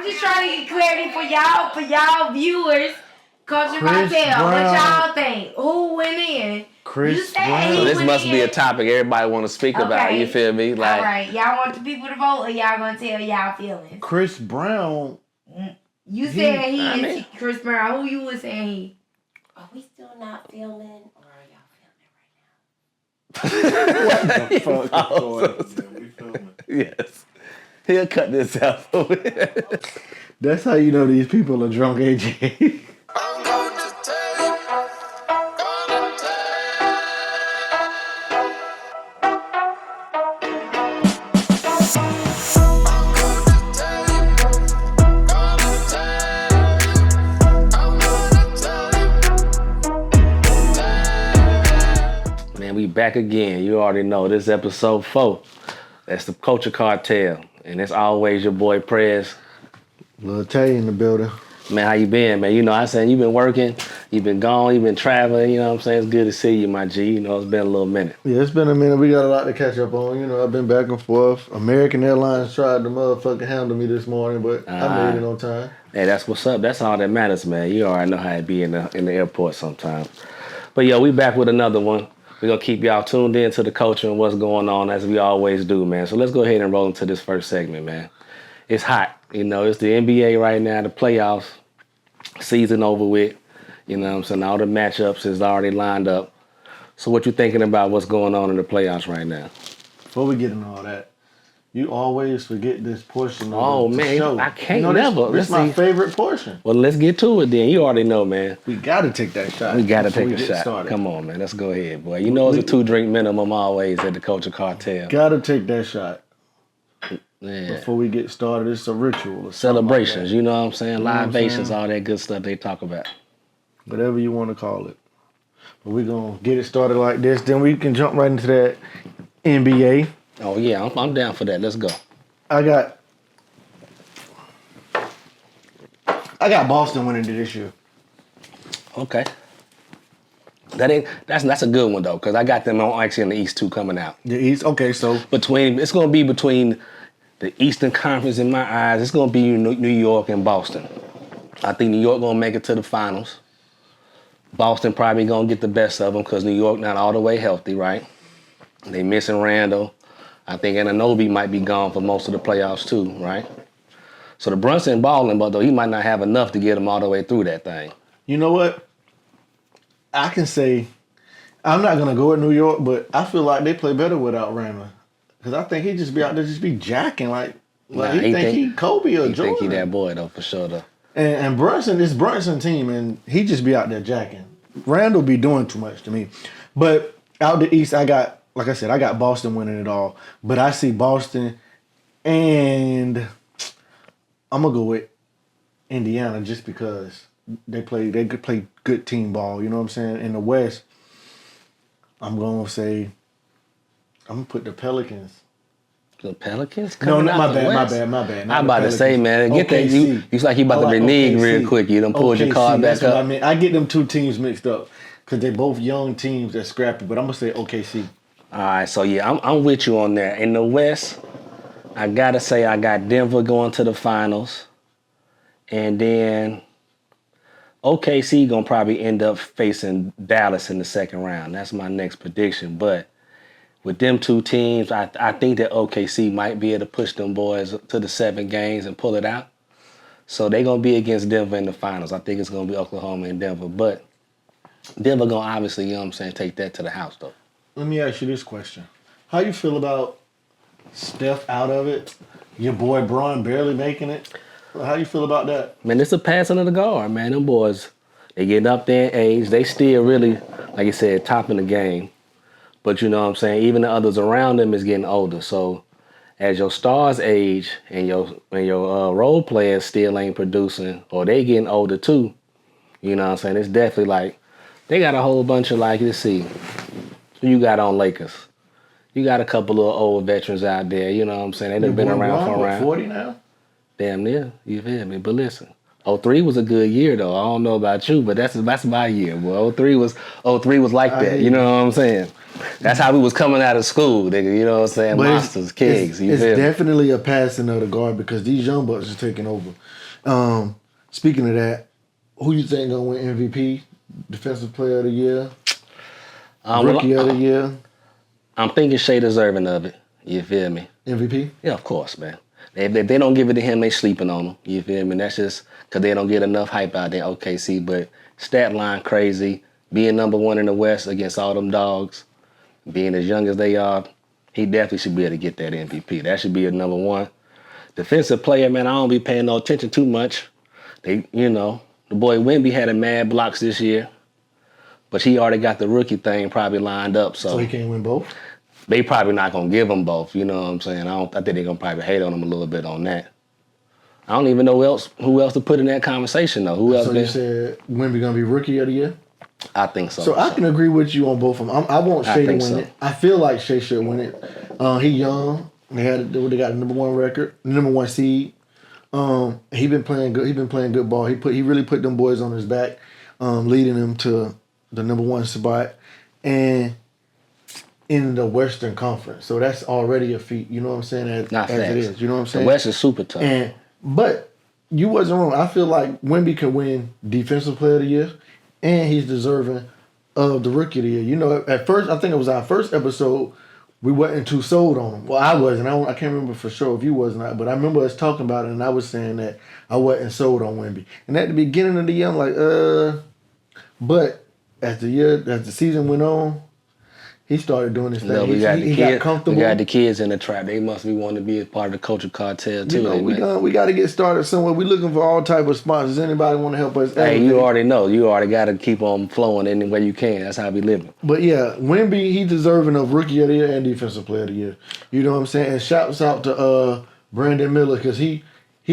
just trying to get clarity for y'all viewers. CLTure Cartel, Brown. what y'all think? Who went in? Chris Brown. So this must be a topic everybody want to speak about. You feel me? Like, all right, y'all want the people to vote, or y'all gonna tell y'all feelings? Chris Brown. You said he is Chris Brown. Who you was saying he? Are we still not filming, or are y'all filming right now? What the fuck is going on? We filming. Yes. He'll cut this out for me. That's how you know these people are drunk, AJ. Man, we back again. You already know this episode 4. That's the CLTure Cartel. And it's always your boy Prez. Lil Tay in the building. Man, how you been, man? You know, I said you been working, you been gone, you been traveling, you know what I'm saying? It's good to see you, my G. You know, it's been a little minute. Yeah, it's been a minute. We got a lot to catch up on. You know, I've been back and forth. American Airlines tried to motherfucking handle me this morning, but I made it on time. Hey, that's what's up. That's all that matters, man. You already know how it be in the airport sometimes. But yo, we back with another one. We're going to keep y'all tuned in to the culture and what's going on as we always do, man. So let's go ahead and roll into this first segment, man. It's hot. You know, it's the NBA right now, the playoffs, season over with. You know what I'm saying? All the matchups is already lined up. So what you thinking about what's going on in the playoffs right now? Before we get into all that, you always forget this portion of the show. I can't never. This is my favorite portion. Well, let's get to it then. You already know, man. We got to take that shot. We got to take a shot. Started. Come on, man. Let's go ahead, boy. You know it's a 2-drink minimum always at the CLTure Cartel. Got to take that shot. Yeah. Before we get started, it's a ritual. Celebrations, like you know what I'm saying? Libations, all all that good stuff they talk about. Whatever you want to call it. But we're going to get it started like this. Then we can jump right into that NBA. Oh, yeah. I'm down for that. Let's go. I got Boston winning this year. Okay. That's a good one though, because I got them on actually in the East too coming out. The East, okay, so it's gonna be between the Eastern Conference in my eyes. It's gonna be New York and Boston. I think New York gonna make it to the finals. Boston probably gonna get the best of them because New York not all the way healthy, right? They missing Randall. I think Anunoby might be gone for most of the playoffs too, right? So the Brunson balling, but though he might not have enough to get him all the way through that thing. You know what? I can say, I'm not going to go with New York, but I feel like they play better without Randall. Because I think he just be out there just be jacking like he think he Kobe or Jordan. He think he that boy though, for sure though. And Brunson, it's Brunson team, and he just be out there jacking. Randall be doing too much to me. But out the East, like I said, I got Boston winning it all. But I see Boston, and I'm going to go with Indiana just because they play good team ball. You know what I'm saying? In the West, I'm going to say, I'm going to put the Pelicans. The Pelicans? No, my bad. I'm about to say, man, get that. You like you about to renege real quick. You done pulled your card back up. I mean, I get them two teams mixed up because they both young teams that scrappy. But I'm gonna say OKC. All right, so yeah, I'm with you on that. In the West, I gotta say I got Denver going to the finals, and then OKC gonna probably end up facing Dallas in the second round. That's my next prediction. But with them two teams, I think that OKC might be able to push them boys to the 7 games and pull it out. So they're gonna be against Denver in the finals. I think it's gonna be Oklahoma and Denver, but Denver gonna obviously, you know what I'm saying, take that to the house though. Let me ask you this question. How you feel about Steph out of it? Your boy Bron barely making it? How you feel about that? Man, it's a passing of the guard, man. Them boys, they getting up there in age. They still really, like you said, top in the game. But you know what I'm saying? Even the others around them is getting older. So as your stars age and your role players still ain't producing or they getting older too, you know what I'm saying? It's definitely like, they got a whole bunch of like, let's see. So you got on Lakers. You got a couple of old veterans out there, you know what I'm saying? They done been around for a while. 40 now? Damn near, you feel me? But listen, 03 was a good year though. I don't know about you, but that's my year. Well, 03 was like that. You know what I'm saying? That's how we was coming out of school, nigga. You know what I'm saying? But Monsters, kings. It's definitely a passing of the guard because these young bucks are taking over. Speaking of that, who you think gonna win MVP, Defensive Player of the Year, Rookie of the Year? I'm thinking Shea deserving of it. You feel me? MVP? Yeah, of course, man. If they don't give it to him, they sleeping on him. You feel me? That's just because they don't get enough hype out there, OKC. But stat line crazy. Being number one in the West against all them dogs, being as young as they are, he definitely should be able to get that MVP. That should be a number one. Defensive player, man, I don't be paying no attention too much. The boy Wemby had a mad blocks this year, but he already got the rookie thing probably lined up. So he can't win both? They probably not gonna give him both. You know what I'm saying? I think they're gonna probably hate on him a little bit on that. I don't even know who else to put in that conversation though. Who else? So you said Wemby gonna be Rookie of the Year? I think so. So I can agree with you on both of them. I want Shea to win it. I feel like Shea should win it. He young. They got the number one record, number one seed. He been playing good. He been playing good ball. He really put them boys on his back, leading them to the number one spot, and in the Western Conference. So that's already a feat. You know what I'm saying? As it is. You know what I'm saying? The West is super tough. But you wasn't wrong. I feel like Wemby can win Defensive Player of the Year, and he's deserving of the Rookie of the Year. You know, at first, I think it was our first episode, we wasn't too sold on him. Well, I wasn't. I can't remember for sure if you was not, but I remember us talking about it, and I was saying that I wasn't sold on Wemby. And at the beginning of the year, I'm like, but as the season went on, he started doing this thing. He got comfortable. We got the kids in the trap. They must be wanting to be a part of the CLTure Cartel too. You know, we got to get started somewhere. We're looking for all type of sponsors. Anybody want to help us? Hey, you already know. You already got to keep on flowing any way you can. That's how we living. But yeah, Wemby, he's deserving of Rookie of the Year and Defensive Player of the Year. You know what I'm saying? And shouts out to Brandon Miller because he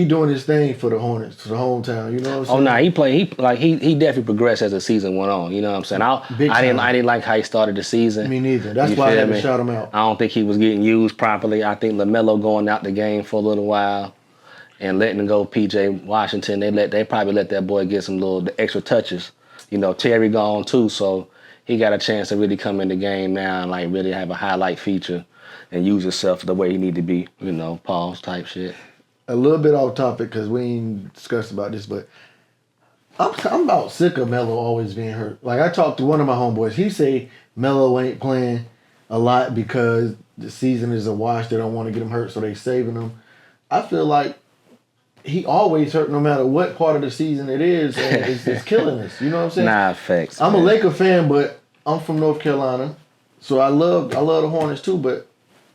doing his thing for the Hornets, for the hometown. You know what I'm saying? Oh no, he definitely progressed as the season went on. You know what I'm saying? I didn't like how he started the season. Me neither. That's why I had to shout him out. I don't think he was getting used properly. I think LaMelo going out the game for a little while and letting him go PJ Washington, they probably let that boy get some little extra touches. You know, Terry gone too, so he got a chance to really come in the game now and like really have a highlight feature and use himself the way he need to be, you know, pause type shit. A little bit off topic because we ain't discussed about this, but I'm about sick of Melo always being hurt. Like I talked to one of my homeboys, he say Melo ain't playing a lot because the season is a wash. They don't want to get him hurt, so they saving him. I feel like he always hurt no matter what part of the season it is, and it's killing us. You know what I'm saying? Nah, facts. I'm a Laker fan, but I'm from North Carolina, so I love the Hornets too, but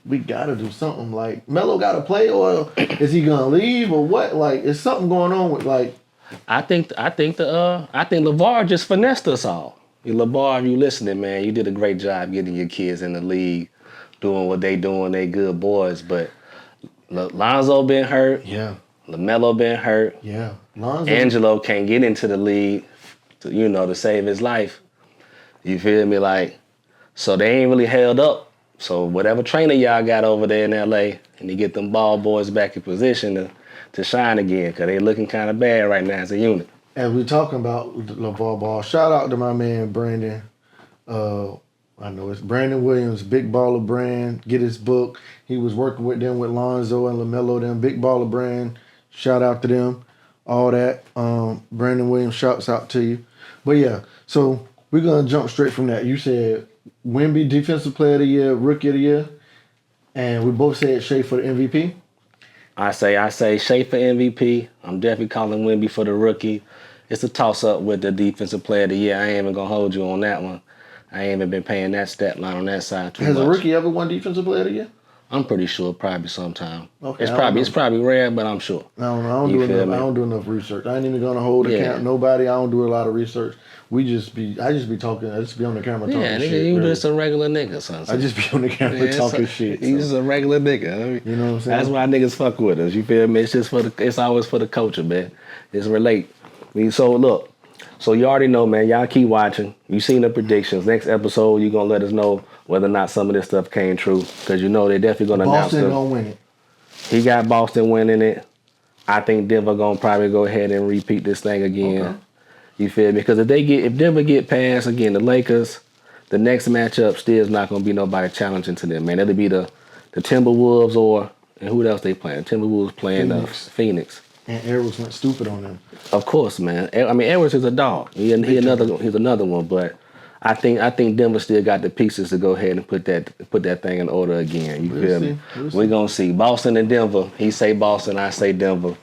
we gotta do something. Like Melo gotta play, or is he gonna leave, or what? Like, is something going on with like? I think LeVar just finessed us all. LeVar, if you listening, man, you did a great job getting your kids in the league, doing what they doing. They good boys, but Lonzo been hurt. Yeah. LaMelo been hurt. Yeah. Lonzo. Angelo can't get into the league, to save his life. You feel me? Like, so they ain't really held up. So whatever trainer y'all got over there in LA, and you get them ball boys back in position to shine again, because they looking kind of bad right now as a unit. As we talking about LeVar Ball, shout out to my man Brandon. I know it's Brandon Williams, Big Baller Brand. Get his book. He was working with them with Lonzo and LaMelo, them Big Baller Brand. Shout out to them. All that. Brandon Williams, shouts out to you. But yeah, so we're gonna jump straight from that. You said Wemby Defensive Player of the Year, Rookie of the Year, and we both said Shea for the MVP. I say Shea for MVP. I'm definitely calling Wemby for the rookie. It's a toss-up with the Defensive Player of the Year. I ain't even gonna hold you on that one. I ain't even been paying that stat line on that side too much. Has a rookie ever won Defensive Player of the Year? I'm pretty sure, probably sometime. Okay, it's probably rare, but I'm sure. I don't know. I don't do enough research. I ain't even gonna hold account nobody. I don't do a lot of research. I just be talking. I just be on the camera talking shit. Yeah, you just a regular nigga, son. I just be on the camera talking shit. You just a regular nigga. You know what I'm saying? That's why niggas fuck with us. You feel me? It's always for the culture, man. It's relate. So look. So you already know, man. Y'all keep watching. You seen the predictions. Next episode, you gonna let us know whether or not some of this stuff came true, because they definitely gonna announce it. Boston gonna win it. He got Boston winning it. I think Denver gonna probably go ahead and repeat this thing again. Okay. You feel me? Because if Denver get past again the Lakers, the next matchup still is not gonna be nobody challenging to them, man. It'll be the Timberwolves and who else they playing? Timberwolves playing Phoenix. And Edwards went stupid on them. Of course, man. I mean, Edwards is a dog. He's another one, but I think Denver still got the pieces to go ahead and put that thing in order again. You feel me? We're gonna see Boston and Denver. He say Boston, I say Denver.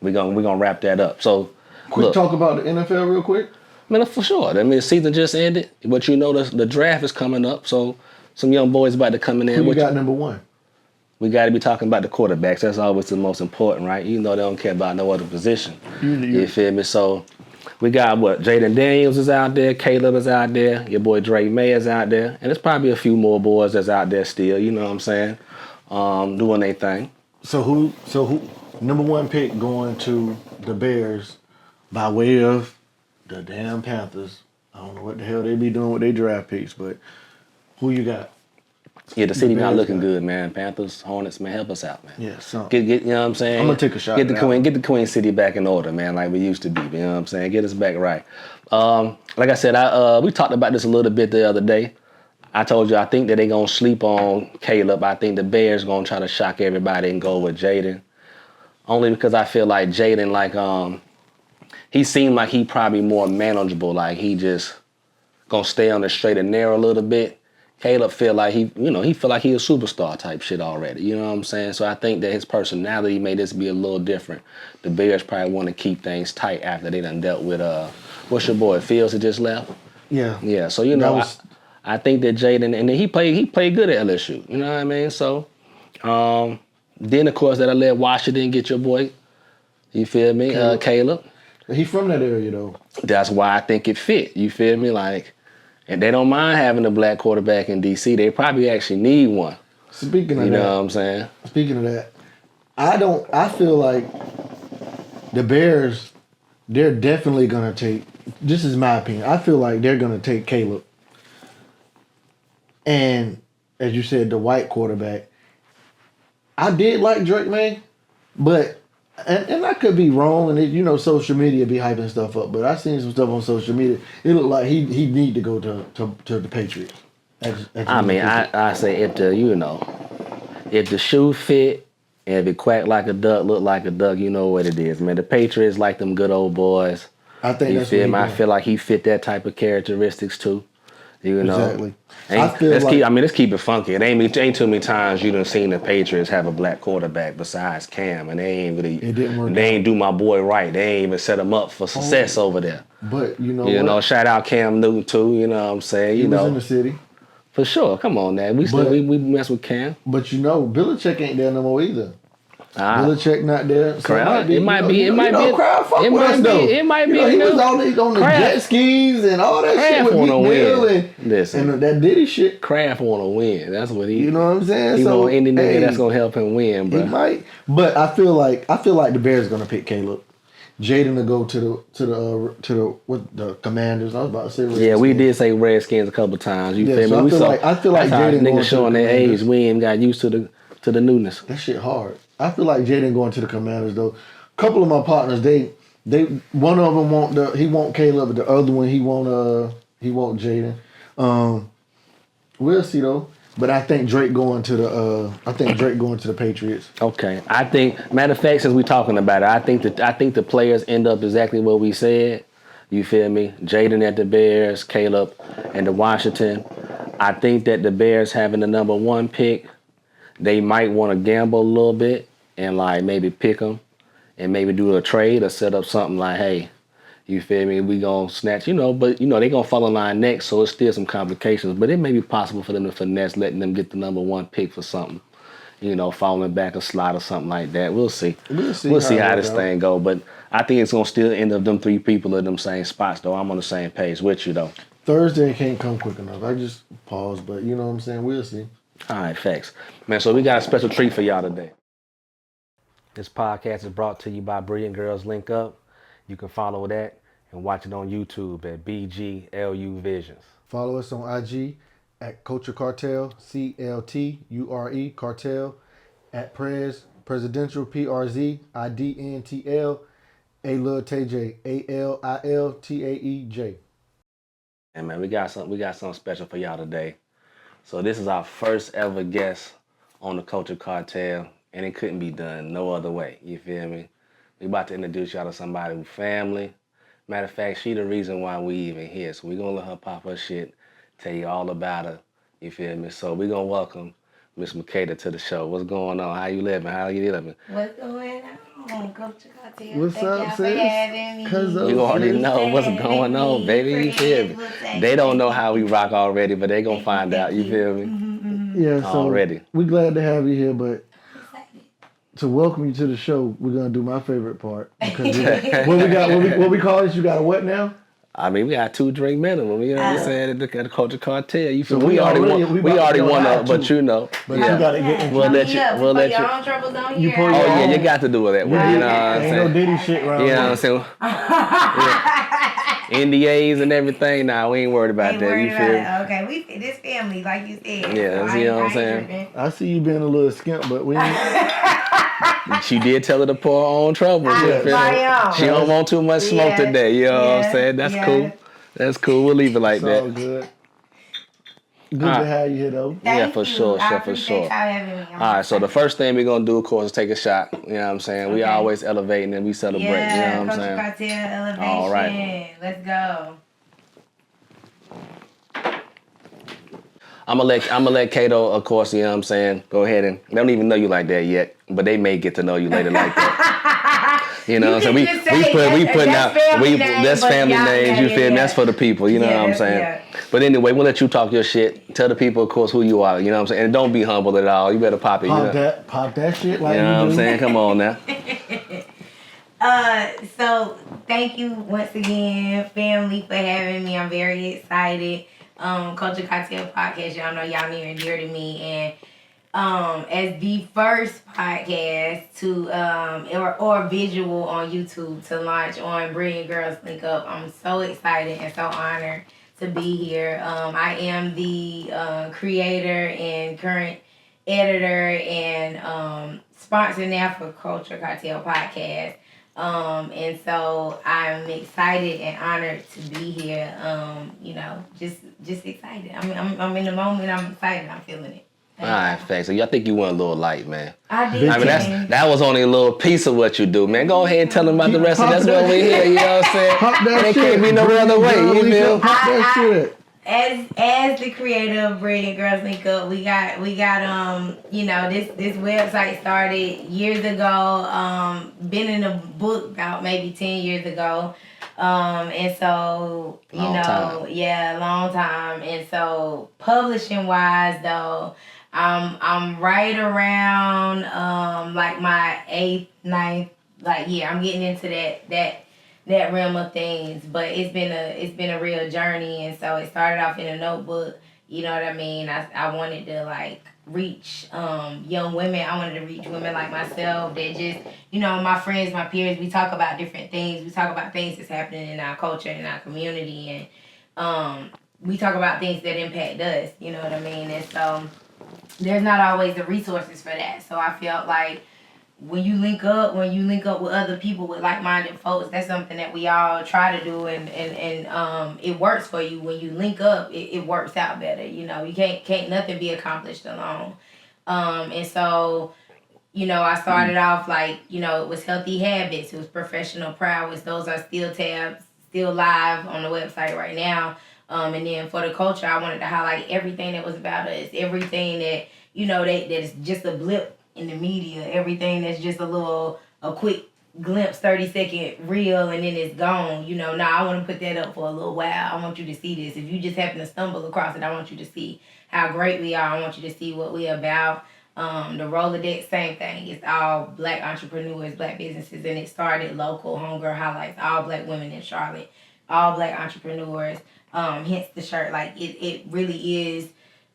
We're gonna wrap that up. So quick talk about the NFL real quick. I mean, for sure. I mean, the season just ended, but you know the draft is coming up, so some young boys about to come in there. Who you got number one? We got to be talking about the quarterbacks. That's always the most important, right? You know they don't care about no other position. You feel me? So we got Jaden Daniels is out there, Caleb is out there, your boy Drake May is out there, and there's probably a few more boys that's out there still. You know what I'm saying? Doing their thing. So who? Number one pick going to the Bears by way of the damn Panthers. I don't know what the hell they be doing with their draft picks, but who you got? Yeah, the city not looking good, man. Panthers, Hornets, man, help us out, man. Yeah, so get you know what I'm saying? I'm gonna take a shot. Get the Queen City back in order, man, like we used to be. You know what I'm saying? Get us back right. Like I said, we talked about this a little bit the other day. I told you I think that they gonna sleep on Caleb. I think the Bears gonna try to shock everybody and go with Jaden. Only because I feel like Jaden, he seemed like he probably more manageable. Like he just gonna stay on the straight and narrow a little bit. Caleb feel like he feel like he a superstar type shit already. You know what I'm saying? So I think that his personality made this be a little different. The Bears probably want to keep things tight after they done dealt with what's your boy Fields that just left? Yeah. Yeah. So I think that Jaden and then he played good at LSU. You know what I mean? So then of course that'll let Washington get your boy. You feel me? Caleb. He from that area though. That's why I think it fit. You feel me? Like. And they don't mind having a black quarterback in D.C. They probably actually need one. Speaking of that, you know what I'm saying? Speaking of that, I feel like the Bears, they're definitely gonna take. This is my opinion. I feel like they're gonna take Caleb, and as you said, the white quarterback. I did like Drake May, but. And I could be wrong, and social media be hyping stuff up. But I seen some stuff on social media. It looked like he need to go to the Patriots. I say if the shoe fit and if it quack like a duck, look like a duck, you know what it is, man. The Patriots like them good old boys. I think that's what I feel like he fit that type of characteristics too. You know, exactly. Let's keep it funky. It ain't too many times you done seen the Patriots have a black quarterback besides Cam, and they ain't really. It didn't work. They ain't do my boy right. They ain't even set him up for success over there. But what? Shout out Cam Newton too. You know what I'm saying? He was in the city for sure. Come on, man. We mess with Cam. But Belichick ain't there no more either. Belichick not there. So it might be. Crowd fuck with him though. It might be. He was on the jet skis and all that shit with Meek Mill and that Diddy shit. Kraft want to win. That's what he. You know what I'm saying? He want any nigga that's gonna help him win, bro. He might. But I feel like the Bears gonna pick Caleb. Jaden to go to the Commanders. I was about to say Redskins. Yeah, we did say Redskins a couple times. You feel me? I feel like Jaden niggas showing their age. We ain't got used to the newness. That shit hard. I feel like Jaden going to the Commanders though. A couple of my partners, they one of them want Caleb, but the other one he want Jaden. We'll see though. But I think Drake going to the Patriots. Okay, I think matter of fact, since we talking about it, I think the players end up exactly what we said. You feel me? Jaden at the Bears, Caleb and the Washington. I think that the Bears having the number one pick, they might want to gamble a little bit and like maybe pick them and maybe do a trade or set up something like, hey, you feel me? We gonna snatch, but they gonna fall in line next, so it's still some complications. But it may be possible for them to finesse letting them get the number one pick for something, falling back a slot or something like that. We'll see. We'll see how this thing go. But I think it's gonna still end up them three people in them same spots though. I'm on the same page with you though. Thursday can't come quick enough. I just paused, but you know what I'm saying? We'll see. All right, facts. Man, so we got a special treat for y'all today. This podcast is brought to you by Brilliant Girls Link Up. You can follow that and watch it on YouTube at BGLU Visions. Follow us on IG at CLTure Cartel, CLTURE Cartel, at Prez Presidential, PRZIDNTL, ALILTAJ, ALILTAEJ. And man, we got something special for y'all today. So this is our first ever guest on the CLTure Cartel, and it couldn't be done no other way. You feel me? We about to introduce y'all to somebody who family. Matter of fact, she the reason why we even here. So we gonna let her pop her shit, tell you all about her. You feel me? So we gonna welcome Miss Makeda to the show. What's going on? How you living? How you living? What's going on, Coach Cartel? What's Thank up, y'all for sis? having me. You already know what's going on, baby. You feel me? They don't know how we rock already, but they gonna find out. You feel me? Yeah, so Already. we glad to have you here, but to welcome you to the show, we're gonna do my favorite part. Because what we call this? You got a what now? I mean, we got 2 drink minimum. You know what I'm saying? At the CLTure Cartel. You feel So we already won have up, but to. you know. But you gotta get We'll let you. We'll let your you. own troubles on You here. pull Oh your yeah, own. you got to do it that way. You know what I'm Ain't no saying? Diddy shit around You know what I'm here. saying? Yeah. NDAs and everything. Nah, we ain't worried about that. You feel me? Okay, we this family, like you said. Yeah, so you know what I'm I ain't saying? tripping. I see you being a little skimp, but we ain't. She did tell her to pour her own troubles. You feel me? She don't want too much smoke Yeah, today. You know what I'm saying? That's yeah. cool. That's cool. We'll leave it like It's all that. good. Good to have you here, though. Yeah, for sure, I for appreciate sure. y'all having me. All right, so the first thing we're gonna do, of course, is take a shot. You know what I'm saying? We Okay. always elevating and we celebrate. Yeah, You know what I'm Coach saying? Cartel elevation. All right. Let's go. I'm gonna let Kato, of course, you know what I'm saying, go ahead and they don't even know you like that yet, but they may get to know you later like that. You know what I'm saying? We putting out that's family names, you feel me? That's for the people, you know what I'm saying? Yeah. But anyway, we'll let you talk your shit. Tell the people, of course, who you are, you know what I'm saying? And don't be humble at all. You better pop it. Pop that shit like You know what I'm do. saying? Come on now. So thank you once again, family, for having me. I'm very excited. CLTure Cartel podcast, y'all know y'all near and dear to me, and as the first podcast to or visual on YouTube to launch on Brilliant Girls Link Up, I'm so excited and so honored to be here. I am the creator and current editor and sponsor now for CLTure Cartel podcast. And so I'm excited and honored to be here. You know, just excited. I'm in the moment. I'm excited. I'm feeling it. All right, thanks. So I think you went a little light, man. I did. I mean, that was only a little piece of what you do, man. Go ahead and tell them about the rest of it. That's what we're here, you know what I'm saying? Pop that It shit. can't be no other way, you feel? Pop that shit. As the creator of Brilliant Girls Link Up, we got you know, this website started years ago. Been in a book about maybe 10 years ago. And so, Long time. yeah, long time. And so publishing wise though, I'm right around like my 8th, 9th, like I'm getting into that realm of things, but it's been a real journey. And so it started off in a notebook, you know what I mean? I wanted to like reach young women. I wanted to reach women like myself that just, you know, my friends, my peers, we talk about different things. We talk about things that's happening in our culture, in our community, and we talk about things that impact us, you know what I mean? And so there's not always the resources for that. So I felt like when you link up with other people, with like-minded folks, that's something that we all try to do, and it works for you. When you link up, it works out better. You know, you can't nothing be accomplished alone. And so, you know, I started off like, you know, it was healthy habits, it was professional prowess. Those are still tabs, still live on the website right now. And then for the culture, I wanted to highlight everything that was about us, everything that, you know, that is just a blip in the media, everything that's just a quick glimpse, 30-second reel, and then it's gone. You know, I want to put that up for a little while. I want you to see this. If you just happen to stumble across it, I want you to see how great we are. I want you to see what we're about. The Rolodex, same thing. It's all Black entrepreneurs, Black businesses, and it started local. Homegirl highlights all Black women in Charlotte, all Black entrepreneurs. Hence the shirt. Like it really is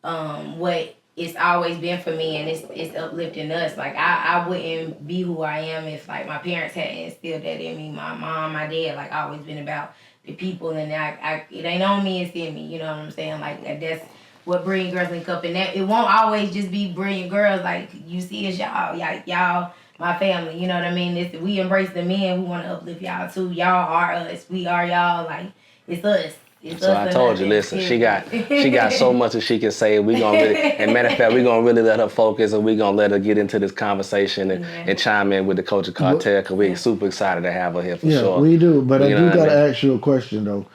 what it's always been for me, and it's uplifting us. Like I wouldn't be who I am if like my parents hadn't instilled that in me. My mom, my dad, like always been about the people, and it ain't on me, it's in me. You know what I'm saying? Like that's what Brilliant Girls Link Up, and that it won't always just be brilliant girls. Like you see, it's y'all my family. You know what I mean? We embrace the men who want to uplift y'all too. Y'all are us. We are y'all. Like it's us. It's So us I told you, listen, she got so much that she can say. We gonna really, and matter of fact, we gonna really let her focus, and we gonna let her get into this conversation and chime in with the CLTure Cartel, because we're super excited to have her here for sure. Yeah, we do. But I do gotta I mean? ask you a question though.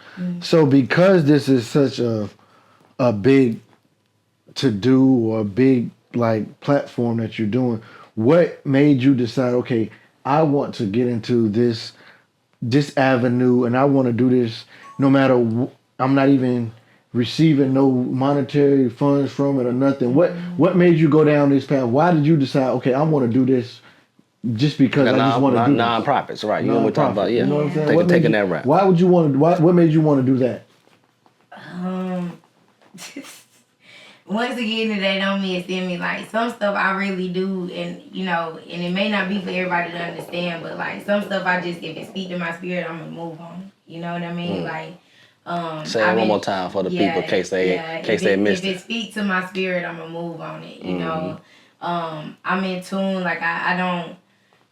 So because this is such a big to do or a big like platform that you're doing, what made you decide? Okay, I want to get into this avenue, and I want to do this no matter. I'm not even receiving no monetary funds from it or nothing. What made you go down this path? Why did you decide? Okay, I want to do this just because I just want to do this. Non-profits, right? You know what we're talking about? Yeah, you know what I'm saying. Taking that route. Why would you want to? What made you want to do that? Once again, they don't understand me. Like some stuff I really do, and you know, and it may not be for everybody to understand, but like some stuff I just, if it speak to my spirit, I'm gonna move on. You know what I mean? Like, say it one more time for the people, in case they missed it. If it speak to my spirit, I'm gonna move on it. You know, I'm in tune. Like I don't,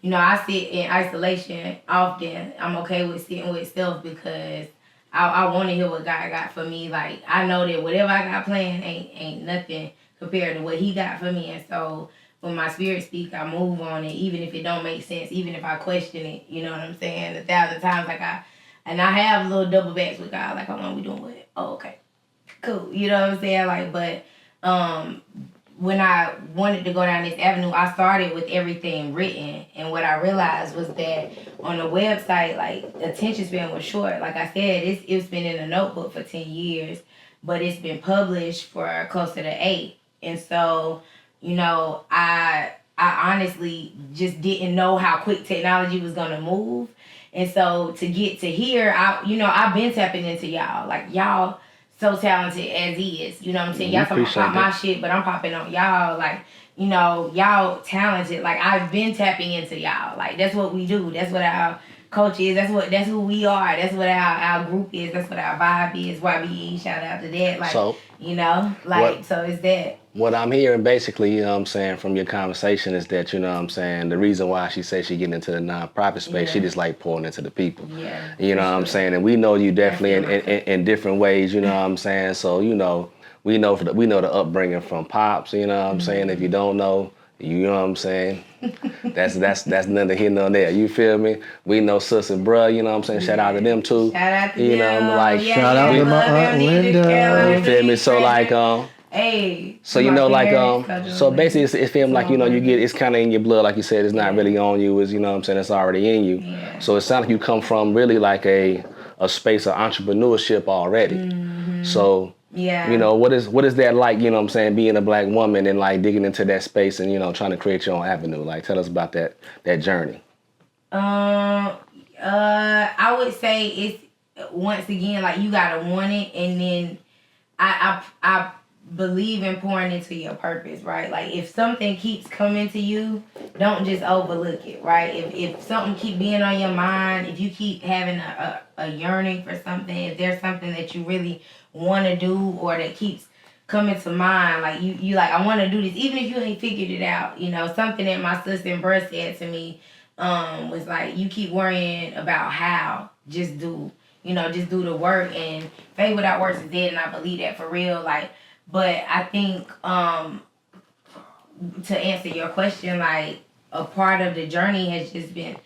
you know, I sit in isolation often. I'm okay with sitting with self because I want to hear what God got for me. Like I know that whatever I got planned ain't nothing compared to what He got for me. And so when my spirit speaks, I move on it, even if it don't make sense, even if I question it. You know what I'm saying? 1,000 times, like I have little double backs with God. Like, hold on, we doing what? Oh, okay, cool. You know what I'm saying? Like, but when I wanted to go down this avenue, I started with everything written. And what I realized was that on the website, like, the attention span was short. Like I said, it's been in a notebook for 10 years, but it's been published for closer to 8. And so, you know, I honestly just didn't know how quick technology was going to move. And so to get to here, I've been tapping into y'all. Like, y'all so talented as is. You know what I'm saying? Y'all talking about pop my shit, but I'm popping on y'all. Like, you know, y'all talented. Like, I've been tapping into y'all. Like, that's what we do. That's what our coach is. That's who we are. That's what our group is. That's what our vibe is. YBE, shout out to that. Like, so, you know, like, so it's that. What I'm hearing basically, you know what I'm saying, from your conversation is that, you know what I'm saying, the reason why she says she getting into the nonprofit space, she just like pouring into the people. Yeah. You know what I'm saying? And we know you definitely in different ways, you know what I'm saying? So, you know, we know the upbringing from Pops, you know what I'm saying? If you don't know, you know what I'm saying? That's neither here nor there. You feel me? We know sis and bruh, you know what I'm saying? Shout out to them too. Shout out to you them. know, like shout out to my Aunt Linda. You feel me? So like hey. So you know, like so basically it feels like, you know, it's kind of in your blood, like you said. It's not really on you. It's, you know what I'm saying, it's already in you. Yeah. So it sounds like you come from really like a space of entrepreneurship already. So you know, what is that like, you know what I'm saying, being a black woman and like digging into that space and, you know, trying to create your own avenue? Like, tell us about that journey. I would say it's, once again, like, you gotta want it, and then I believe in pouring into your purpose, right? Like, if something keeps coming to you, don't just overlook it, right? If something keep being on your mind, if you keep having a yearning for something, if there's something that you really want to do or that keeps coming to mind, like you like, I want to do this, even if you ain't figured it out. You know, something that my sister and bruh said to me was like, you keep worrying about how, just do the work, and faith without works is dead, and I believe that for real. Like, but I think to answer your question, like, a part of the journey has just been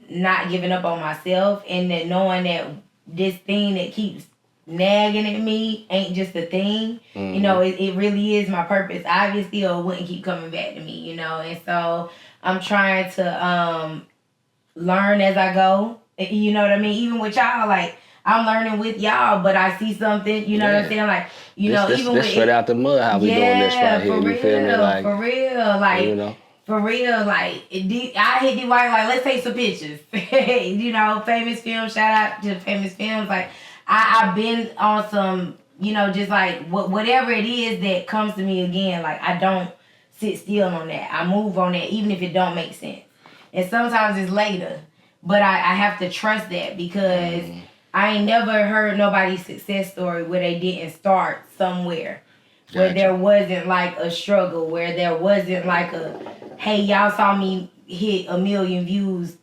not giving up on myself, and that knowing that this thing that keeps nagging at me ain't just a thing. You know, it really is my purpose, obviously, or it wouldn't keep coming back to me, you know. And so I'm trying to learn as I go, you know what I mean? Even with y'all, like, I'm learning with y'all, but I see something, you know what I'm saying? Like, even with straight out the mud, how we doing this right here. You feel me? Like, for real, like, you know. For real, like, I hit the white, like, let's take some pictures. You know, Famous Films, shout out to Famous Films. Like, I've been on some, you know, just like whatever it is that comes to me again, like, I don't sit still on that. I move on that, even if it don't make sense. And sometimes it's later, but I have to trust that, because I ain't never heard nobody's success story where they didn't start somewhere. Where there wasn't like a struggle, where there wasn't like a, hey, y'all saw me hit 1 million views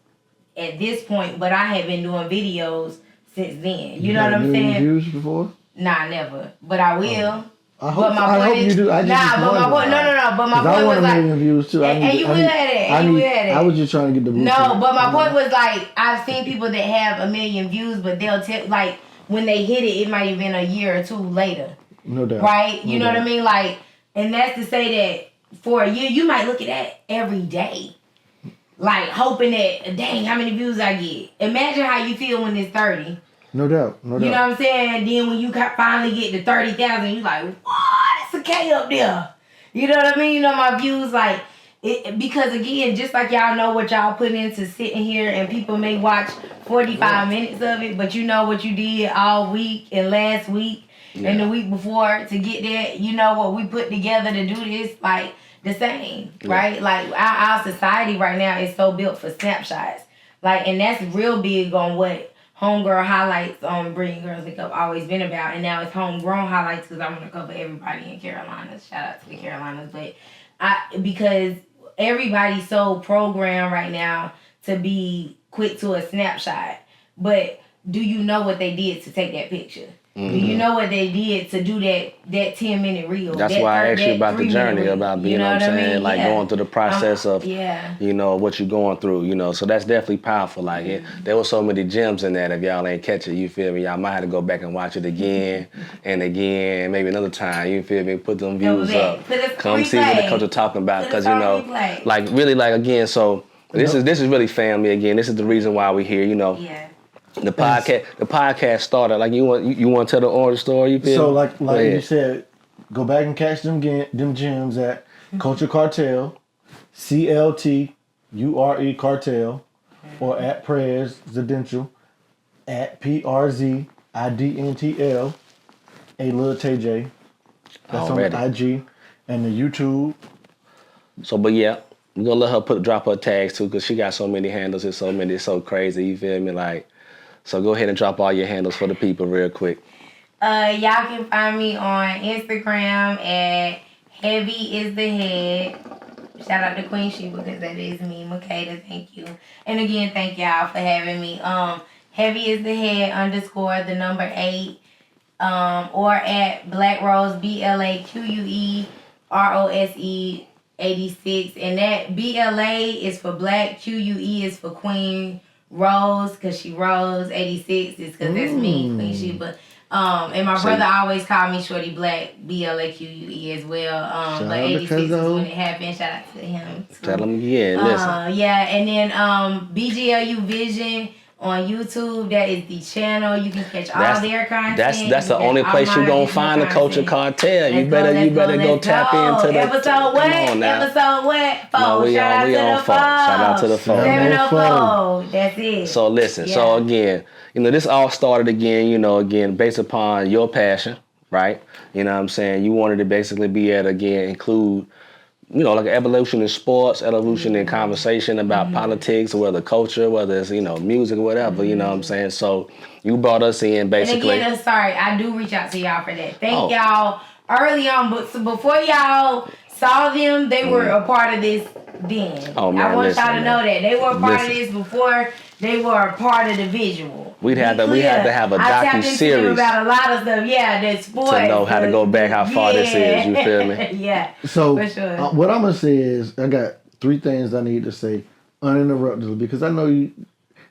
at this point, but I had been doing videos since then. You know what I'm saying? Views before? Nah, never. But I will. I hope you do. I just but my point, no. But my point I want was a million views too. and you will have it. I was just trying to get the boost. No, but my point was like I've seen people that have 1 million views, but they'll tell like when they hit it, it might have been a year or two later. No doubt. Right? You know what I mean? Like, and that's to say that for a year, you might look at that every day. Like, hoping that, dang, how many views I get. Imagine how you feel when it's 30. No doubt. You know what I'm saying? Then when you finally get to 30,000, you like, what? It's a K up there. You know what I mean? You know, my views, like, because again, just like y'all know what y'all put into sitting here and people may watch 45 minutes of it, but you know what you did all week and last week and the week before to get there. You know what we put together to do this, like, the same, right? Like, our society right now is so built for snapshots. Like, and that's real big on what Homegirl Highlights on Brilliant Girls Link Up always been about. And now it's Homegrown Highlights because I want to cover everybody in Carolinas. Shout out to the Carolinas. But because everybody's so programmed right now to be quick to a snapshot. But do you know what they did to take that picture? Mm-hmm. Do you know what they did to do that 10-minute reel? That's why I asked you about the journey, about being, you know what I'm saying, like going through the process of, you know, what you're going through, you know. So that's definitely powerful. Like, there were so many gems in that. If y'all ain't catch it, you feel me? Y'all might have to go back and watch it again and again, maybe another time. You feel me? Put them views up. Come see what the coach are talking about, because you know, like really, like again. So this is really family again. This is the reason why we're here, you know. Yeah. The podcast started. Like you want to tell the origin story? You feel? So like you said, go back and catch them gems at CLTure Cartel, CLTure Cartel, or at Presidential, at PRZIDNTL, a little TJ. That's already on the IG and the YouTube. So, but yeah, we're gonna let her drop her tags too, because she got so many handles. It's so crazy. You feel me? Like. So go ahead and drop all your handles for the people real quick. Y'all can find me on Instagram at Heavy is the Head. Shout out to Queen Sheba because that is me. Makeda, thank you. And again, thank y'all for having me. Heavy is the Head _ the number 8. Or at Black Rose BLAQUE ROSE 86. And that BLA is for Black, QUE is for Queen. Rose, because she Rose. 86 is because that's me, Queen Sheba. And my brother always called me Shorty Black, BLAQUE as well. But 86 is when it happened. Shout out to him. Tell him again, listen. Yeah, and then BGLU Vision on YouTube. That is the channel. You can catch all their content. That's the only place you're gonna find the CLTure Cartel. You better go tap into the episode what? Episode what? No, we on 4. Shout out to the 4. 704. That's it. So listen. So again, you know, this all started again. You know, again based upon your passion, right? You know what I'm saying? You wanted to basically be able to again include. You know, like an evolution in sports, evolution in conversation about politics, whether culture, whether it's, you know, music or whatever, you know what I'm saying? So you brought us in basically. And again, sorry, I do reach out to y'all for that. Thank y'all early on, but so before y'all saw them, they were a part of this then. Oh, man, I want y'all to know that. They were a part of this before they were a part of the visual. We had to have a docu-series about a lot of stuff. Yeah, the sports. To know how to go back, how far this is. You feel me? Yeah. So for sure. What I'm gonna say is I got 3 things I need to say uninterruptedly because I know you.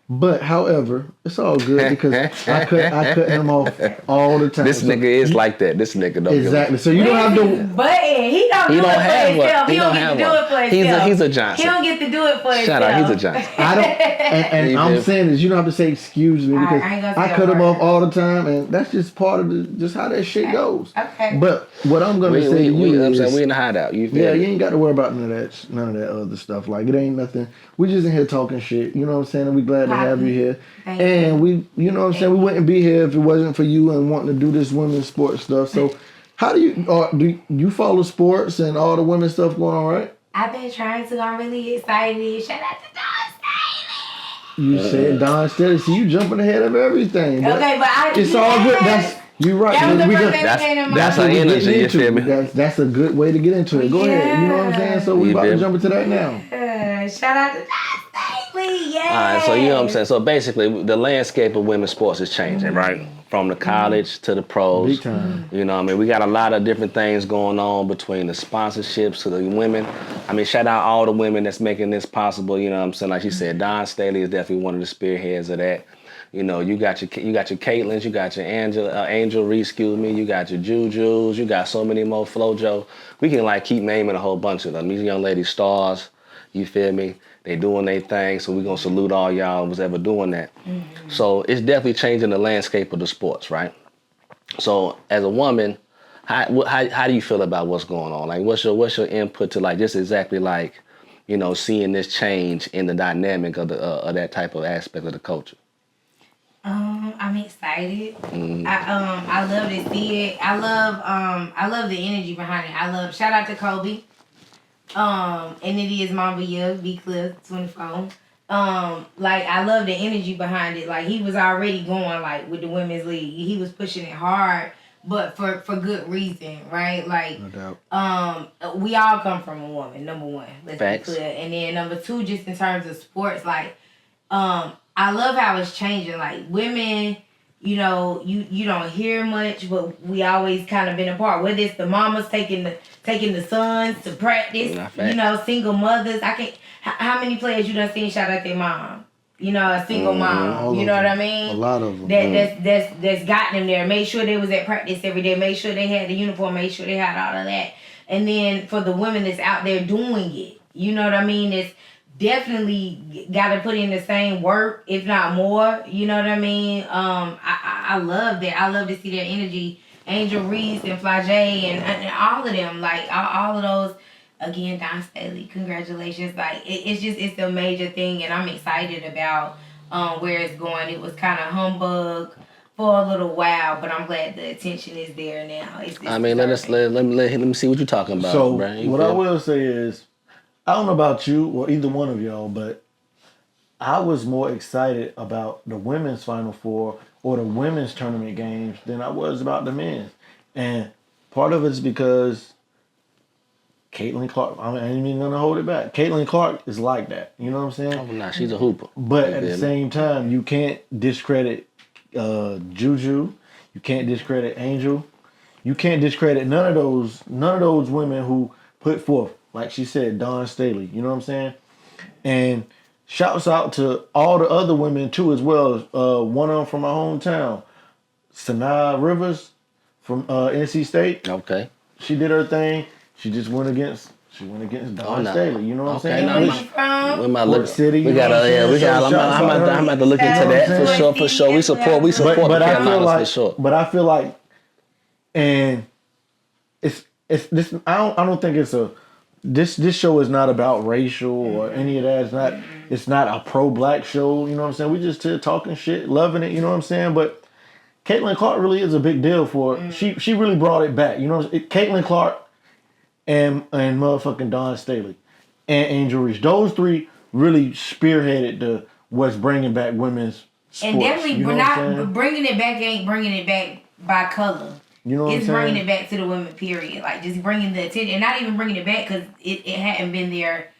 But however, it's all good because I cut him off all the time. This nigga is like that. This nigga don't exactly. So you don't have to. But he don't do it for himself. He don't get to do it for himself. He's a Johnson. He don't get to do it for himself. Shout out, he's a Johnson. I don't. And I'm saying is you don't have to say excuse me because I cut him off all the time, and that's just part of just how that shit goes. Okay. But what I'm gonna say to you is, we in the hideout. You feel you ain't got to worry about none of that other stuff. Like it ain't nothing. We just in here talking shit. You know what I'm saying? And we glad to have you here. And we, you know what I'm saying? We wouldn't be here if it wasn't for you and wanting to do this women's sports stuff. So, how do you follow sports and all the women's stuff going on, right? I've been trying to. I'm really excited. Shout out to Don Staley. You said Don Staley. See, you jumping ahead of everything. Okay, but it's all good. You're right. That's our energy. You feel me? That's a good way to get into it. Go ahead. You know what I'm saying? So we about to jump into that now. Shout out to Stately. Yeah. All right, so you know what I'm saying. So basically, the landscape of women's sports is changing, right? From the college to the pros. Big time. You know what I mean? We got a lot of different things going on between the sponsorships to the women. I mean, shout out all the women that's making this possible. You know what I'm saying? Like you said, Don Staley is definitely one of the spearheads of that. You know, you got your Caitlins, you got your Angel Reese, excuse me, you got your Jujus, you got so many more Flojo. We can like keep naming a whole bunch of them. These young ladies stars, you feel me? They doing their thing, so we're gonna salute all y'all who was ever doing that. So it's definitely changing the landscape of the sports, right? So as a woman, how do you feel about what's going on? Like what's your input to like just exactly like, you know, seeing this change in the dynamic of the of that type of aspect of the culture? I'm excited. I love to see it. I love the energy behind it. Shout out to Kobe. And it is Mamba Year, B Cliff 24. Like I love the energy behind it. Like he was already going like with the women's league. He was pushing it hard, but for good reason, right? Like No doubt. we all come from a woman, number one. Let's Facts. be clear. And then number two, just in terms of sports, like I love how it's changing. Like women, you know, you don't hear much, but we always kind of been apart. Whether it's the mamas taking the sons to practice, you know, single mothers. How many players you done seen shout out their mom? You know, a single mom. You know what I mean? A lot of them. That's got them there. Made sure they was at practice every day. Made sure they had the uniform. Made sure they had all of that. And then for the women that's out there doing it, you know what I mean? It's definitely got to put in the same work, if not more. You know what I mean? I love that. I love to see their energy. Angel Reese and Flage and all of them, like all of those. Again, Don Staley, congratulations. Like it's a major thing, and I'm excited about where it's going. It was kind of humbug for a little while, but I'm glad the attention is there now. I mean, let me see what you're talking about. So Brian. what I will say is, I don't know about you or either one of y'all, but I was more excited about the women's Final Four or the women's tournament games than I was about the men's. And part of it is because Caitlin Clark, I ain't even gonna hold it back. Caitlin Clark is like that. You know what I'm saying? Oh, nah, she's a hooper. But at the same time, you can't discredit Juju. You can't discredit Angel. You can't discredit none of those women who put forth, like she said, Dawn Staley. You know what I'm saying? And shouts out to all the other women too as well. One of them from my hometown, Sanaa Rivers from NC State. Okay. She did her thing. She just went against Dawn Staley. You know what I'm saying? We might look. City, We got I'm about to look into that for sure. We support the Carolinas for sure. But I feel like, and it's this. I don't think it's a. This show is not about racial or any of that. It's not a pro-black show. You know what I'm saying? We just here talking shit, loving it. You know what I'm saying? But Caitlin Clark really is a big deal for her. She really brought it back. You know, Caitlin Clark and motherfucking Dawn Staley and Angel Reese. Those three really spearheaded what's bringing back women's sports. And definitely, you know we're not bringing it back. Ain't bringing it back by color. You know what I'm saying? It's bringing it back to the women. Period. Like just bringing the attention, and not even bringing it back because it hadn't been there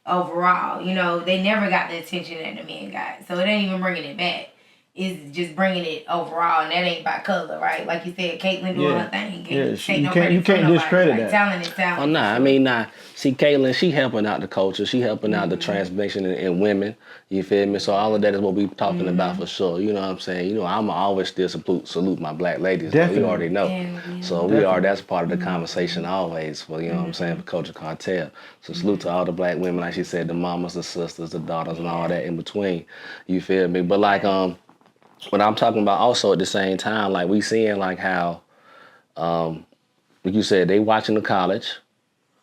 overall. You know, they never got the attention that the men got, so it ain't even bringing it back. It's just bringing it overall, and that ain't by color, right? Like you said, Caitlin doing her thing. You can't discredit that. Talent is talent. Oh, nah. I mean, nah. See, Caitlin, she helping out the culture. She helping out the transformation in women. You feel me? So all of that is what we talking about for sure. You know what I'm saying? You know, I'm always still salute my black ladies. Definitely. You already know. Yeah. So that's part of the conversation always for, you know what I'm saying, for CLTure Cartel. So salute to all the black women, like she said, the mamas, the sisters, the daughters, and all that in between. You feel me? But like, what I'm talking about also at the same time, like we seeing like how, like you said, they watching the college.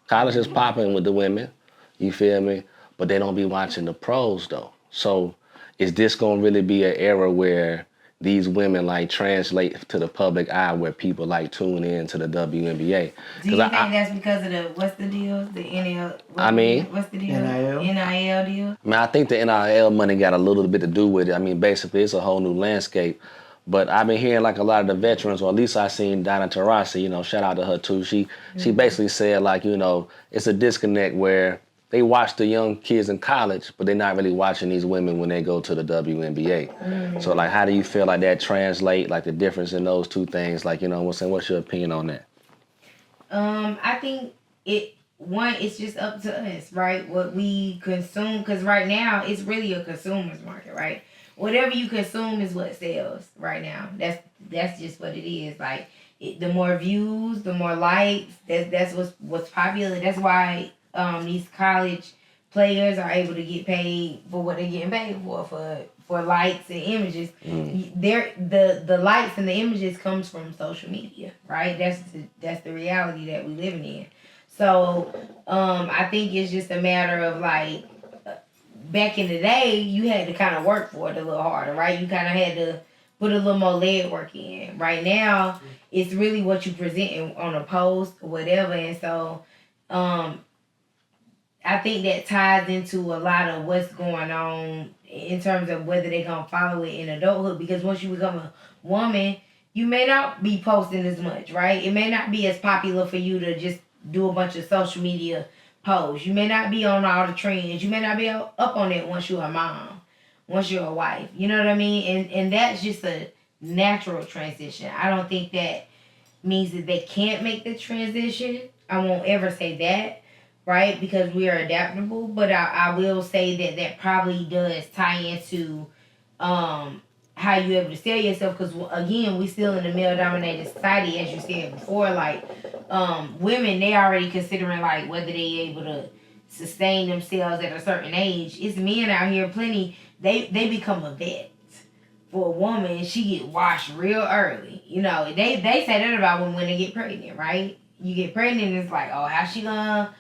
College is popping with the women, you feel me? But they don't be watching the pros though. So is this gonna really be an era where these women like translate to the public eye where people like tune in to the WNBA? Do you think that's because of what's the deal? The NIL? What's the deal? NIL deal? I mean, I think the NIL money got a little bit to do with it. I mean, basically, it's a whole new landscape. But I've been hearing like a lot of the veterans, or at least I seen Donna Taurasi, you know, shout out to her too. She basically said like, you know, it's a disconnect where they watch the young kids in college, but they're not really watching these women when they go to the WNBA. So like, how do you feel like that translate, like the difference in those two things? Like, you know what I'm saying? What's your opinion on that? I think it's just up to us, right? What we consume, because right now it's really a consumer's market, right? Whatever you consume is what sells right now. That's just what it is. Like the more views, the more likes. That's what's popular. That's why these college players are able to get paid for what they're getting paid for likes and images. The likes and the images comes from social media, right? That's the reality that we're living in. So I think it's just a matter of like, back in the day, you had to kind of work for it a little harder, right? You kind of had to put a little more leg work in. Right now, it's really what you present on a post or whatever. And so I think that ties into a lot of what's going on in terms of whether they're going to follow it in adulthood. Because once you become a woman, you may not be posting as much, right? It may not be as popular for you to just do a bunch of social media posts. You may not be on all the trends. You may not be up on it once you're a mom, once you're a wife. You know what I mean? And that's just a natural transition. I don't think that means that they can't make the transition. I won't ever say that, right? Because we are adaptable. But I will say that probably does tie into how you able to sell yourself. Because again, we still in a male-dominated society, as you said before. Like women, they already considering like whether they able to sustain themselves at a certain age. It's men out here plenty. They become a vet. For a woman, she get washed real early. You know, they say that about when they get pregnant, right? You get pregnant, it's like, oh, how's she gonna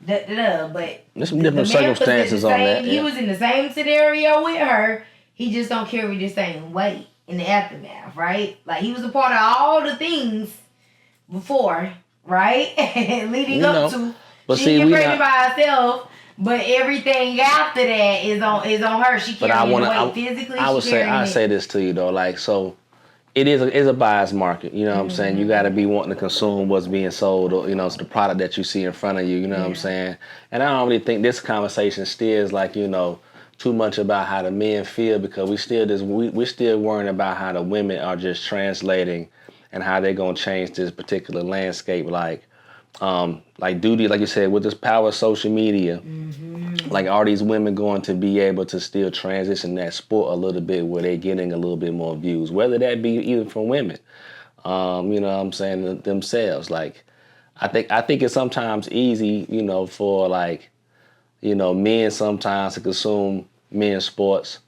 But there's some different circumstances on that. He was in the same scenario with her. He just don't carry the same weight in the aftermath, right? Like he was a part of all the things before, right? Leading up to. But she get pregnant by herself. But everything after that is on her. She carrying the weight physically. I say this to you though, like so, it is a biased market. You know what I'm saying? You got to be wanting to consume what's being sold, or, you know, it's the product that you see in front of you. You know what I'm saying? And I don't really think this conversation steers like, you know, too much about how the men feel, because we're still worrying about how the women are just translating and how they're gonna change this particular landscape. Like duty, like you said, with this power of social media, like are these women going to be able to still transition that sport a little bit where they're getting a little bit more views, whether that be even from women, you know what I'm saying, themselves. Like I think it's sometimes easy, you know, for like, you know, men sometimes to consume men's sports.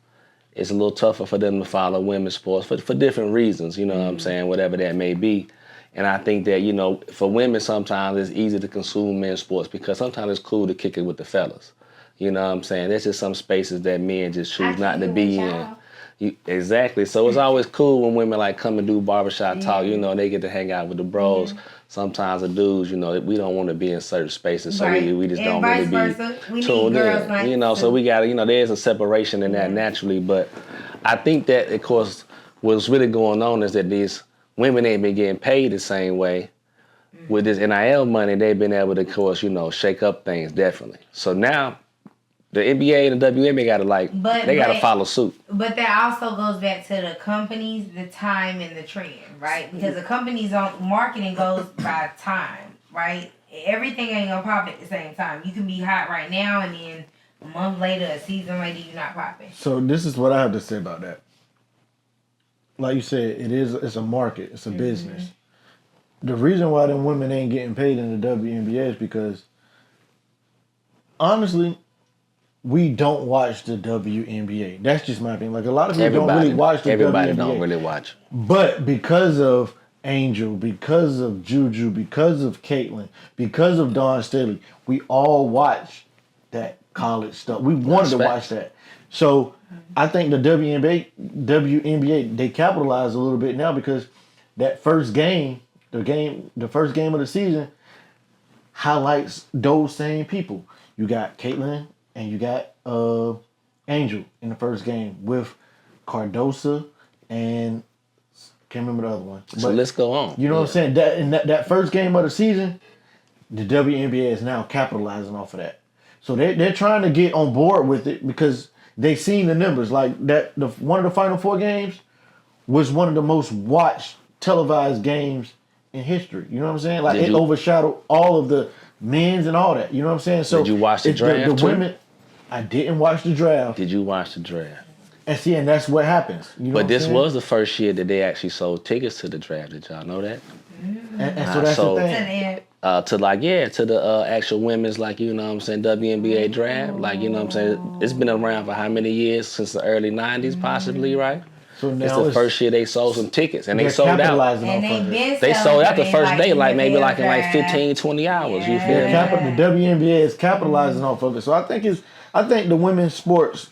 It's a little tougher for them to follow women's sports for different reasons, you know what I'm saying, whatever that may be. And I think that, you know, for women sometimes it's easy to consume men's sports because sometimes it's cool to kick it with the fellas. You know what I'm saying? There's just some spaces that men just choose not to be in. Exactly. So it's always cool when women like come and do barbershop talk, you know, they get to hang out with the bros. Sometimes the dudes, you know, we don't want to be in certain spaces, so we just don't really be tuned in. You know, so we got to, you know, there's a separation in that naturally. But I think that, of course, what's really going on is that these women ain't been getting paid the same way. With this NIL money, they've been able to, of course, you know, shake up things definitely. So now the NBA and the WNBA got to follow suit. But that also goes back to the companies, the time, and the trend, right? Because the companies marketing goes by time, right? Everything ain't gonna pop at the same time. You can be hot right now, and then a month later, a season later, you're not popping. So this is what I have to say about that. Like you said, it's a market, it's a business. The reason why them women ain't getting paid in the WNBA is because, honestly, we don't watch the WNBA. That's just my opinion. Like a lot of people don't really watch the WNBA. Everybody don't really watch. But because of Angel, because of Juju, because of Caitlyn, because of Dawn Staley, we all watch that college stuff. We wanted to watch that. So I think the WNBA, they capitalize a little bit now because that first game, the first game of the season highlights those same people. You got Caitlyn and you got Angel in the first game with Cardosa and can't remember the other one. So let's go on. You know what I'm saying? That first game of the season, the WNBA is now capitalizing off of that. So they're trying to get on board with it because they seen the numbers. Like one of the Final Four games was one of the most watched televised games in history. You know what I'm saying? Like it overshadowed all of the men's and all that. You know what I'm saying? So did you watch the draft? The women. I didn't watch the draft. Did you watch the draft? And that's what happens. You know but this was the first year that they actually sold tickets to the draft. Did y'all know that? And so that's the thing. To the actual women's, like, you know what I'm saying, WNBA draft. Like, you know what I'm saying? It's been around for how many years? Since the early 90s, possibly, right? So now it's the first year they sold some tickets, and they sold out. And they sold out the first day, like maybe like in like 15, 20 hours. You feel me? The WNBA is capitalizing off of it. So I think the women's sports,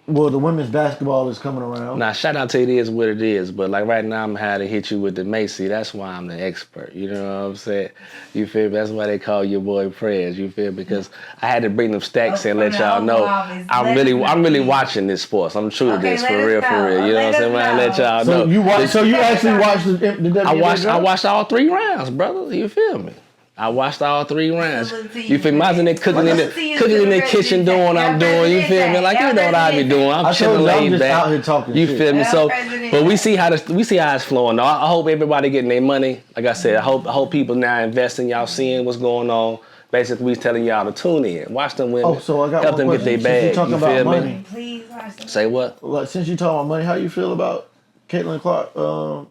well, the women's basketball is coming around. Now, shout out to It Is What It Is, but like right now I'm how to hit you with the Macy. That's why I'm the expert. You know what I'm saying? You feel me? That's why they call your boy Prez. You feel me? Because I had to bring them stacks and let y'all know I'm really watching this sports. I'm true to this for real. You know what I'm saying? When I let y'all know. So you actually watched the WNBA? I watched all 3 rounds, brother. You feel me? I watched all 3 rounds. You feel me? I was in there cooking in the kitchen doing what I'm doing. You feel me? Like, you know what I be doing. I'm chilling laid back. Out here talking you shit. feel me? So, but we see how it's flowing. Though. I hope everybody getting their money. Like I said, I hope people now investing. Y'all seeing what's going on. Basically, we telling y'all to tune in, watch them women, help them get their bag. You feel me? Please watch them. Say what? Well, since you talking about money, how you feel about Caitlin Clark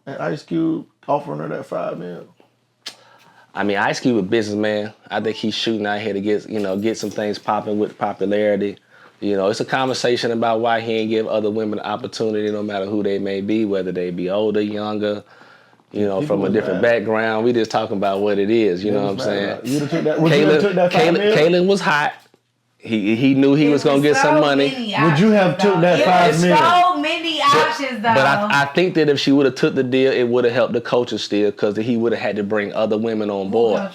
and Ice Cube offering her that $5 million? I mean, Ice Cube a businessman. I think he's shooting out here to get some things popping with popularity. You know, it's a conversation about why he ain't give other women an opportunity, no matter who they may be, whether they be older, younger, you know, from a different background. We just talking about what it is. You know what I'm saying? You took that. Would you have took that $5 million? Caitlin was hot. He knew he was gonna get some money. Would you have took that $5 million? So many options, though. But I think that if she would have took the deal, it would have helped the culture still, because he would have had to bring other women on board.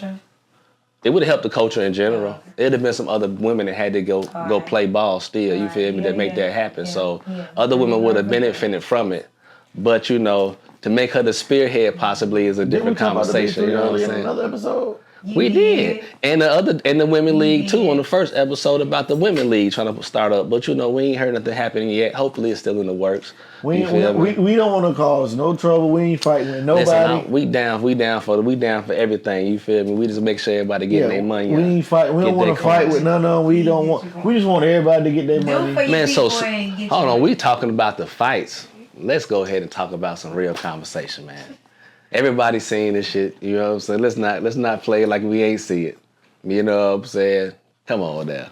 It would have helped the culture in general. It'd have been some other women that had to go play ball still. You feel me? That make that happen. So other women would have benefited from it. But you know, to make her the spearhead possibly is a different conversation. You know what I'm saying? Another episode. We did. And the women league too, on the first episode about the women league trying to start up. But you know, we ain't heard nothing happening yet. Hopefully it's still in the works. We don't want to cause no trouble. We ain't fighting with nobody. Listen, we down for everything. You feel me? We just make sure everybody getting their money. We ain't fight. We don't want to fight with none. We don't want. We just want everybody to get their money. Man, so hold on. We talking about the fights. Let's go ahead and talk about some real conversation, man. Everybody's seeing this shit, you know what I'm saying? Let's not play like we ain't see it. You know what I'm saying? Come on now.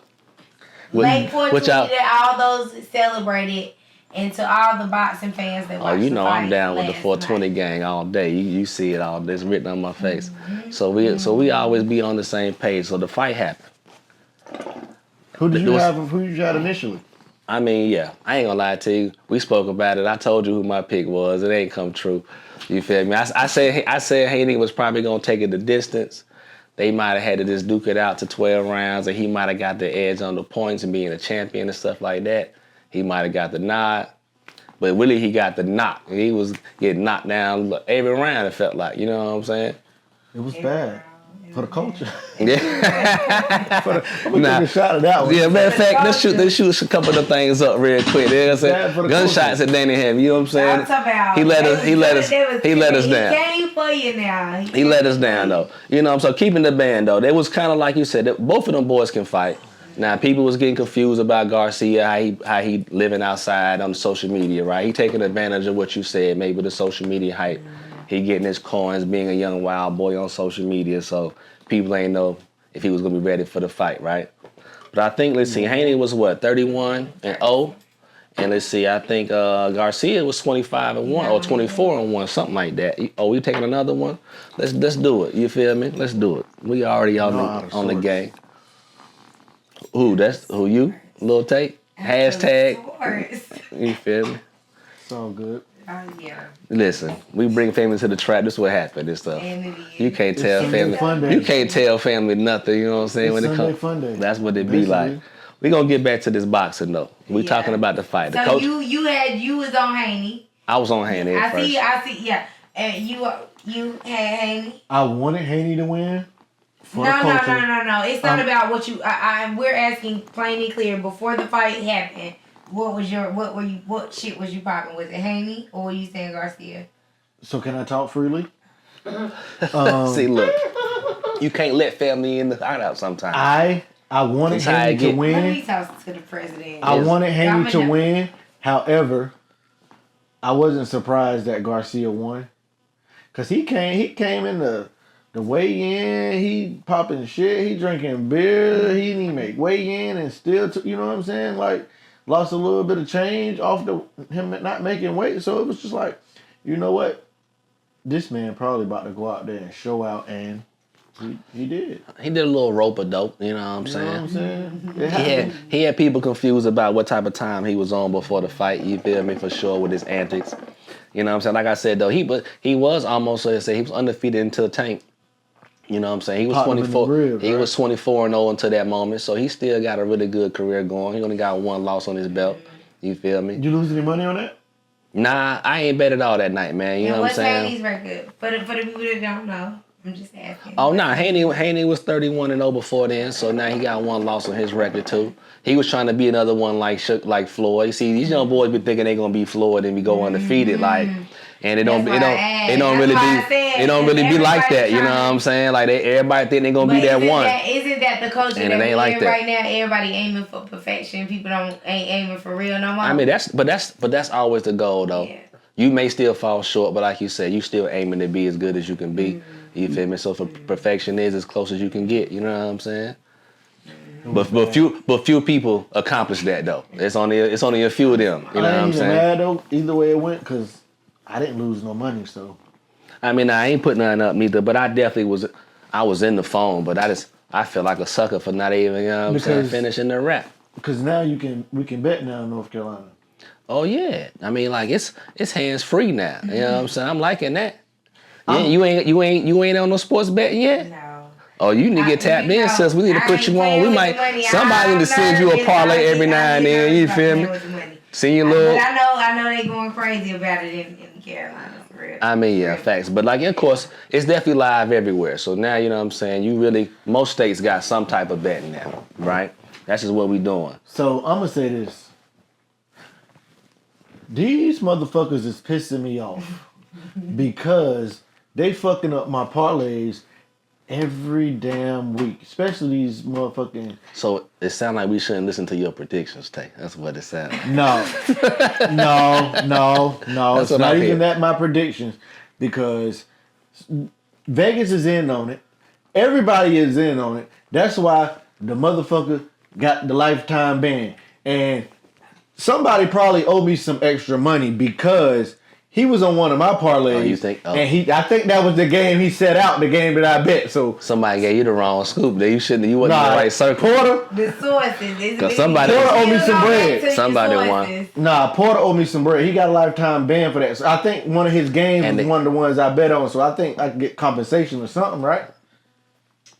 Late 420 that all those celebrated, and to all the boxing fans that watched you know the fight I'm down with the 420 gang all day. You see it all. It's written on my face. So we always be on the same page. So the fight happened. Who did you have initially? I mean, yeah, I ain't gonna lie to you. We spoke about it. I told you who my pick was. It ain't come true. You feel me? I said Haney was probably gonna take it the distance. They might have had to just duke it out to 12 rounds, and he might have got the edge on the points and being a champion and stuff like that. He might have got the nod, but really he got the knock. He was getting knocked down every round. It felt like, you know what I'm saying? It was bad. For the culture. Yeah. I'm gonna take a shot at that one. Yeah, matter of fact, let's shoot a couple of things up real quick. You know what I'm saying? Gunshots at Danny Ham, you know what I'm saying? He let us down. He came for you now. He let us down though. You know what I'm saying? Keeping the band though. They was kinda like you said, both of them boys can fight. Now people was getting confused about Garcia, how he living outside on social media, right? He taking advantage of what you said, maybe the social media hype. He getting his coins, being a young wild boy on social media, so people ain't know if he was gonna be ready for the fight, right? But I think, let's see, Haney was what, 31-0, and let's see, I think Garcia was 25-1 or 24-1, something like that. Oh, we taking another one? Let's do it. You feel me? Let's do it. We already on the game. Who? You? Lil Tate? Hashtag. You feel me? It's all good. Yeah. Listen, we bring family to the trap. This is what happened. This stuff. You can't tell family. You can't tell family nothing. You know what I'm saying? When it comes, that's what it be like. We gonna get back to this boxing though. We talking about the fight. So the coach, you was on Haney. I was on Haney at first. I see. Yeah, and you had Haney. I wanted Haney to win for the culture. No. It's not about what you. We're asking plain and clear. Before the fight happened, what shit was you popping? Was it Haney or were you saying Garcia? So can I talk freely? See, look, you can't let family in the hideout sometimes. I wanted Haney to win. Let me talk to the president. I wanted Haney to win. However, I wasn't surprised that Garcia won. Cause he came in the weigh-in, he popping shit, he drinking beer, he didn't even make weigh-in and still, you know what I'm saying? Like, lost a little bit of change off him not making weight. So it was just like, you know what? This man probably about to go out there and show out, and he did. He did a little rope-a-dope, you know what I'm saying? You know what I'm saying? He had people confused about what type of time he was on before the fight, you feel me, for sure, with his antics. You know what I'm saying? Like I said, though, he was almost, let's say, he was undefeated until Tank. You know what I'm saying? He was 24. He was 24-0 until that moment, so he still got a really good career going. He only got one loss on his belt. You feel me? Did you lose any money on that? Nah, I ain't bet at all that night, man. You know what I'm saying? What's Haney's record? For the people that don't know, I'm just asking. Oh, nah, Haney was 31-0 before then, so now he got one loss on his record too. He was trying to be another one like Floyd. See, these young boys be thinking they gonna be Floyd and be go undefeated, like, and it don't really be like that. You know what I'm saying? Like everybody think they gonna be that one. Isn't that the culture and that it ain't we're like in that right now? Everybody aiming for perfection. People ain't aiming for real no more. I mean that's always the goal though. Yeah. You may still fall short, but like you said, you still aiming to be as good as you can be. You feel me? So for perfection is as close as you can get. You know what I'm saying? But few people accomplish that though. It's only a few of them. You know what I'm saying? Mad though, either way it went, because I didn't lose no money. So I mean, I ain't putting nothing up neither, but I definitely was in the phone, but I feel like a sucker for not even, you know what I'm saying, finishing the rap. Because now we can bet now in North Carolina. Oh yeah, I mean like it's hands free now. You know what I'm saying? I'm liking that. You ain't on no sports betting yet? No. Oh, you need to get tapped in, sis. We need to put you on. We might somebody need to send you a parlay every now and then. You feel me? See you little. But I know they going crazy about it in Carolina. For real. I mean, yeah, facts. But like, of course, it's definitely live everywhere. So now you know what I'm saying. Most states got some type of betting now, right? That's just what we doing. So I'm gonna say this. These motherfuckers is pissing me off because they fucking up my parlays every damn week, especially these motherfucking. So it sounds like we shouldn't listen to your predictions, Tay. That's what it sounds like. No. It's not even that my predictions, because Vegas is in on it. Everybody is in on it. That's why the motherfucker got the lifetime ban. And somebody probably owed me some extra money because he was on one of my parlays. Oh, you think? Oh. And I think that was the game he set out, the game that I bet. So somebody gave you the wrong scoop. You wasn't in the right circle. Porter. The sources. Cause somebody Porter owed me some bread. Somebody won. Nah, Porter owed me some bread. He got a lifetime ban for that. So I think one of his games was one of the ones I bet on. So I think I could get compensation or something, right?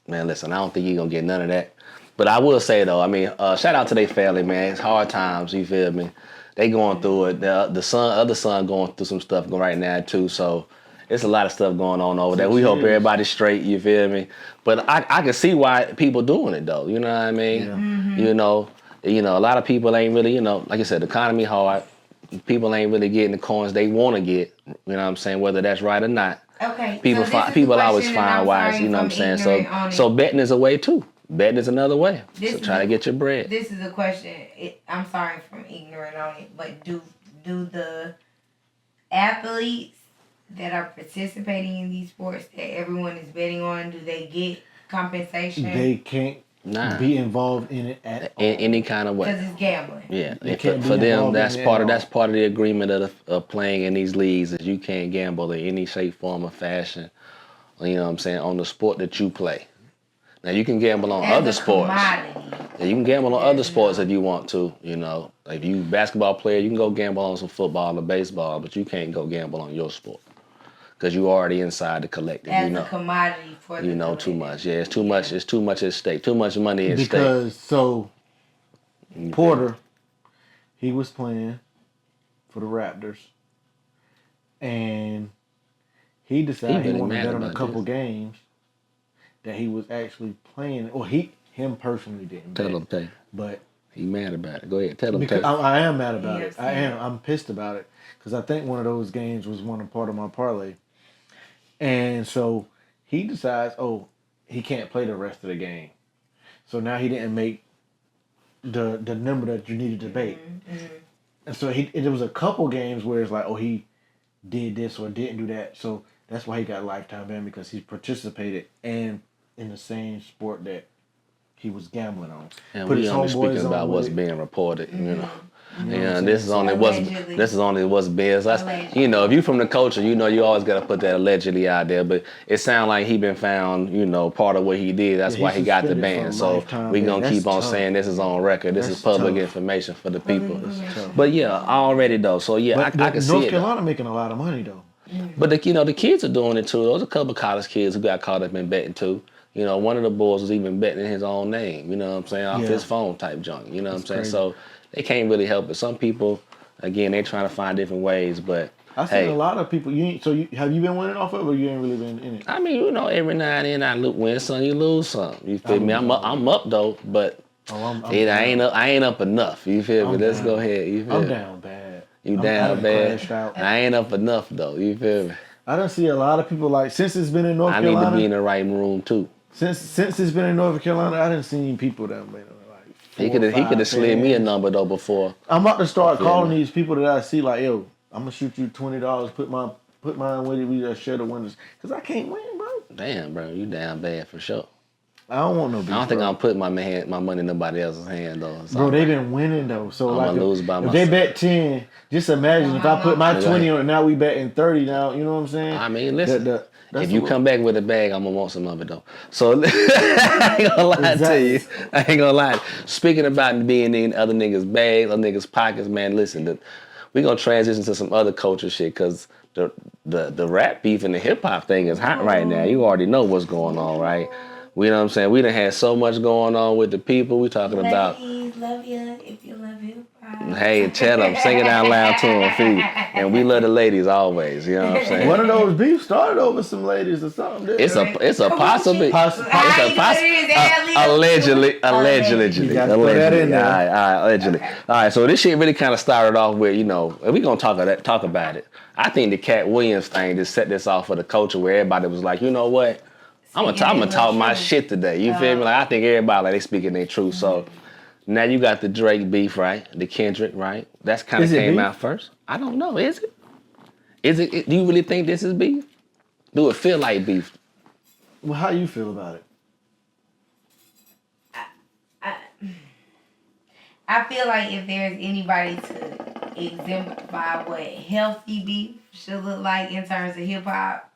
Man, listen, I don't think you're gonna get none of that. But I will say though, I mean, shout out to their family, man. It's hard times, you feel me? They going through it. The other son going through some stuff right now too. So it's a lot of stuff going on over there. We hope everybody's straight, you feel me? But I can see why people doing it though. You know what I mean? Yeah. Mm-hmm. You know, a lot of people ain't really, like I said, the economy hard. People ain't really getting the coins they want to get. You know what I'm saying? Whether that's right or not. Okay. People always find ways. You know what I'm saying? So betting is a way too. Betting is another way. So try to get your bread. This is a question. I'm sorry from ignorant on it, but do the athletes that are participating in these sports that everyone is betting on, do they get compensation? They can't be involved in it at all. In any kind of way. Because it's gambling. Yeah. For them, that's part of the agreement of playing in these leagues is you can't gamble in any shape, form, or fashion. You know what I'm saying? On the sport that you play. Now you can gamble on other sports. Yeah, you can gamble on other sports if you want to. You know, like if you basketball player, you can go gamble on some football or baseball, but you can't go gamble on your sport because you already inside the collective. As a commodity for you know too much. Yeah, it's too much. It's too much at stake. Too much money at stake. Because Porter, he was playing for the Raptors, and he decided he wanted to bet on a couple games that he was actually playing. Well, him personally didn't. Tell him, Tay. But He mad about it. Go ahead, tell him, because Tay. I am mad about Yeah, it. I am. I'm pissed about it because I think one of those games was one part of my parlay, and so he decides, he can't play the rest of the game. So now he didn't make the number that you needed to make. And so it was a couple games where it's like, he did this or didn't do that. So that's why he got lifetime ban because he participated and in the same sport that he was gambling on. And Put we his only homeboys speaking on about with what's it. being reported, you know. what Yeah, I'm this is only Allegedly. what's being. Allegedly. You know, if you from the culture, you know you always gotta put that allegedly out there. But it sounds like he been found, part of what he did. That's Yeah, why he got the suspended ban. for So lifetime we ban. gonna That's keep on tough. saying this is on record. This That's is public tough. information for the people. tough. But yeah, already though. So yeah, But I can see North it. Carolina making a lot of money though. But the kids are doing it too. There's a couple of college kids who got caught up in betting too. One of the boys was even betting in his own name. You know what I'm saying? Off Yeah. his phone type junk. You know what I'm saying? crazy. So they can't really help it. Some people, again, they trying to find different ways. But I've seen a lot of people. Have you been winning off of it, or you ain't really been in it? I mean, every now and then I win some, you lose some. You feel me? I'm up though, but I'm I ain't up enough. You feel me? I'm Let's down. go ahead. You feel I'm me? down bad. You I down done bad? crashed out. I ain't up enough though. You feel me? I don't see a lot of people since it's been in North I need Carolina. to be in the right room too. Since it's been in North Carolina, I didn't see people that made He could have slid me a number though before. I'm about to start feel calling me. these people that I see like, yo, I'm gonna shoot you $20. Put mine with it. We just share the winners because I can't win, bro. Damn, bro, you down bad for sure. I don't want no beef. I don't think bro. I'm putting my money in nobody else's hand though. So Bro, they've been winning though. So I'ma lose by if they myself. bet 10, just imagine if I put my Right. 20 on it. Now we betting 30. Now you know what I'm saying? I mean, listen. That's If you come back with a bag, I'm gonna want some of it though. So I ain't gonna lie to you. I ain't gonna lie. Speaking about being in other niggas' bags, other niggas' pockets, man. Listen, we gonna transition to some other culture shit because the rap beef and the hip hop thing is hot right now. You already know what's going on, right? We know what I'm saying. We done had so much going on with the people. We talking about. Ladies, love you if you love hip hop. Hey, tell them, sing it out loud to them, feed. And we love the ladies always. You know what I'm saying? One of those beefs started over some ladies or something. didn't It's it? a possibility. Allegedly. You gotta throw that in there. All right, allegedly. All right, so this shit really kind of started off with, and we gonna talk about it. I think the Cat Williams thing just set this off for the culture where everybody was like, you know what? I'm gonna talk my shit today. You feel me? Like I think everybody they speaking their truth. So now you got the Drake beef, right? The Kendrick, right? That's kind of came beef? out first. I don't know. Is it? Do you really think this is beef? Do it feel like beef? Well, how you feel about it? I feel like if there's anybody to exemplify what healthy beef should look like in terms of hip hop,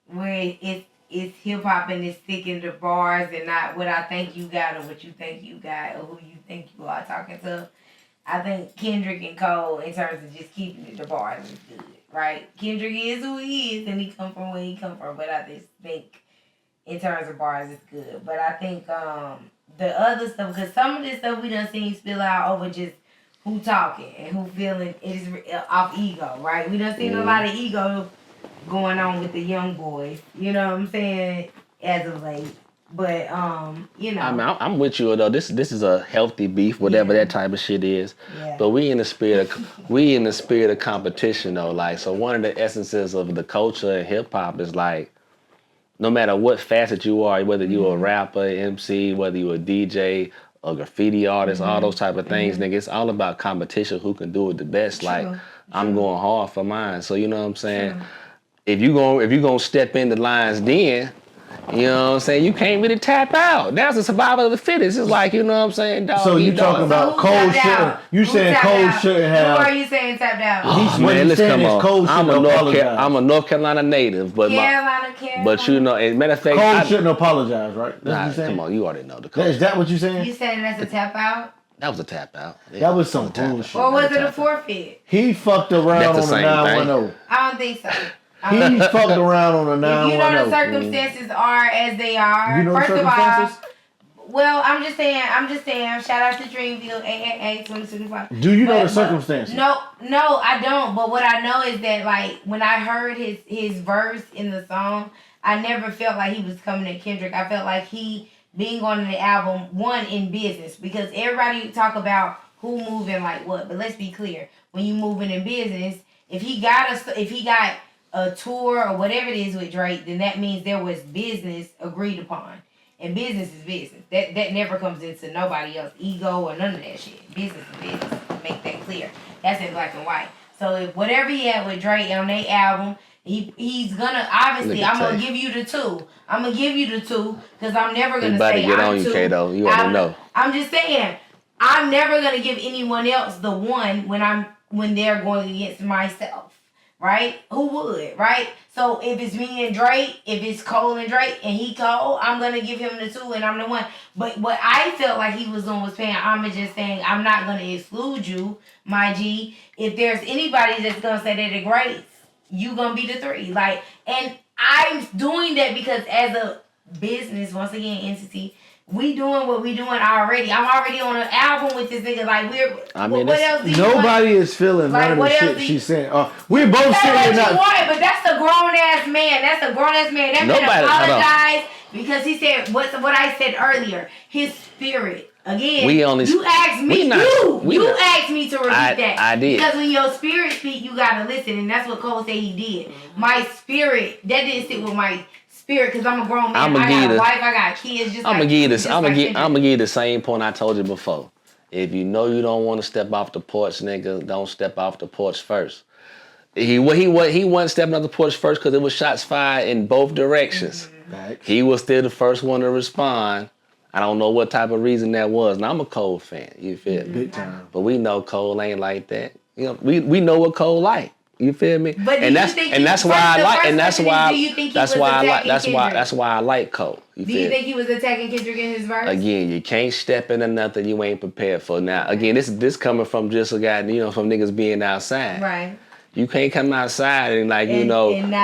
where it's hip hop and it's sticking to bars and not what I think you got or what you think you got or who you think you are talking to. I think Kendrick and Cole, in terms of just keeping it to bars, is good, right? Kendrick is who he is and he come from where he come from, but I just think in terms of bars, it's good. But I think the other stuff, because some of this stuff we done seen spill out over just who talking and who feeling it is off ego, right? We done seen a lot of ego going on with the young boys, you know what I'm saying, as of late. But I mean, I'm with you though. This is a healthy beef, whatever that type of shit is. Yeah. But we in the spirit of competition though. Like, so one of the essences of the culture and hip hop is like, no matter what facet you are, whether you're a rapper, MC, whether you're a DJ, a graffiti artist, all those type of things, nigga, it's all about competition. Who can do it the best? True. Like, I'm going hard for mine. So you know what I'm saying. If you gonna step in the lines, then you know what I'm saying, you can't really tap out. That's the survival of the fittest. It's like, you know what I'm saying, dog. So you talking about Cole shouldn't? You saying Cole shouldn't have? Who are you saying tapped out? Man, let's come on. Cole I'm a North Carolina native, but Carolina. but as a matter of fact, Cole shouldn't apologize, right? That's what Nah, you saying? come on, you already know the Cole. Is that what you saying? You saying that's a tap out? That was a tap out. Yeah, That was some tap out. bullshit. Or was it a forfeit? He fucked around That's the on the same thing. 910. I don't think so. He fucked around on the If you know the 910. circumstances are as they are. You know First the of all, circumstances? well, I'm just saying, shout out to Dreamville, 888-2025. Do you know But- the circumstances? No, I don't. But what I know is that, like, when I heard his verse in the song, I never felt like he was coming at Kendrick. I felt like he being on the album, one, in business, because everybody talk about who moving like what, but let's be clear. When you moving in business, if he got a tour or whatever it is with Drake, then that means there was business agreed upon. And business is business. That never comes into nobody else ego or none of that shit. Business is business. Make that clear. That's in black and white. So if whatever he had with Drake on their album, he's gonna obviously. I'm gonna give you the two. I'm gonna give you the two because I'm never gonna say get I'm on you, two. Kato. You already know. I'm just saying I'm never gonna give anyone else the one when they're going against myself. Right? Who would? Right? So if it's me and Drake, if it's Cole and Drake, and he Cole, I'm gonna give him the two, and I'm the one. But what I felt like he was doing was paying homage and saying, I'm not gonna exclude you, my G. If there's anybody that's gonna say they're the greats, you gonna be the three. Like, and I'm doing that because as a business, once again, entity, we doing what we doing already. I'm already on an album with this nigga. Like, what else do you nobody want? is feeling none of the shit she's saying. We're both saying saying that. But that's a grown ass man. That man apologized because he said what I said earlier. His spirit. Again, you asked me. You asked me to repeat that. I did. Because when your spirit speak, you gotta listen, and that's what Cole said he did. My spirit, that didn't sit with my spirit, because I'm a grown man. I got a wife, I got kids. I'm gonna give you the same point I told you before. If you know you don't want to step off the porch, nigga, don't step off the porch first. He wasn't stepping off the porch first because it was shots fired in both directions. Mm-hmm. He was still the first one to respond. I don't know what type of reason that was. Now I'm a Cole fan. You feel me? Big time. But we know Cole ain't like that. You know, we know what Cole like. You feel me? But that's why I like Cole. Do you think he was attacking Kendrick in his verse? Again, you can't step into nothing you ain't prepared for. Now, again, this coming from just a guy, from niggas being outside. Right. You can't come outside and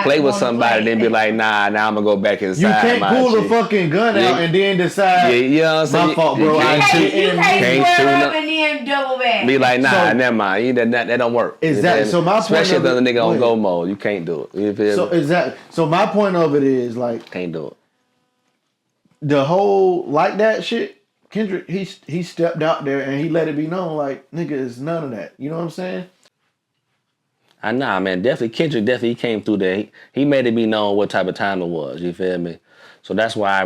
play with somebody and then be like, nah, now I'm gonna go back inside. You can't pull the fucking gun out and then decide. You know what I'm saying? My fault, bro. You can't square up and then double back. Be like, nah, never mind. That don't work. Exactly. So my point especially if the nigga on go mode, you can't do it. You feel so me? exactly. So my point of it is can't do it. The whole that shit. Kendrick, he stepped out there and he let it be known nigga, it's none of that. You know what I'm saying? Nah, man, Kendrick definitely came through there. He made it be known what type of time it was. You feel me? So that's why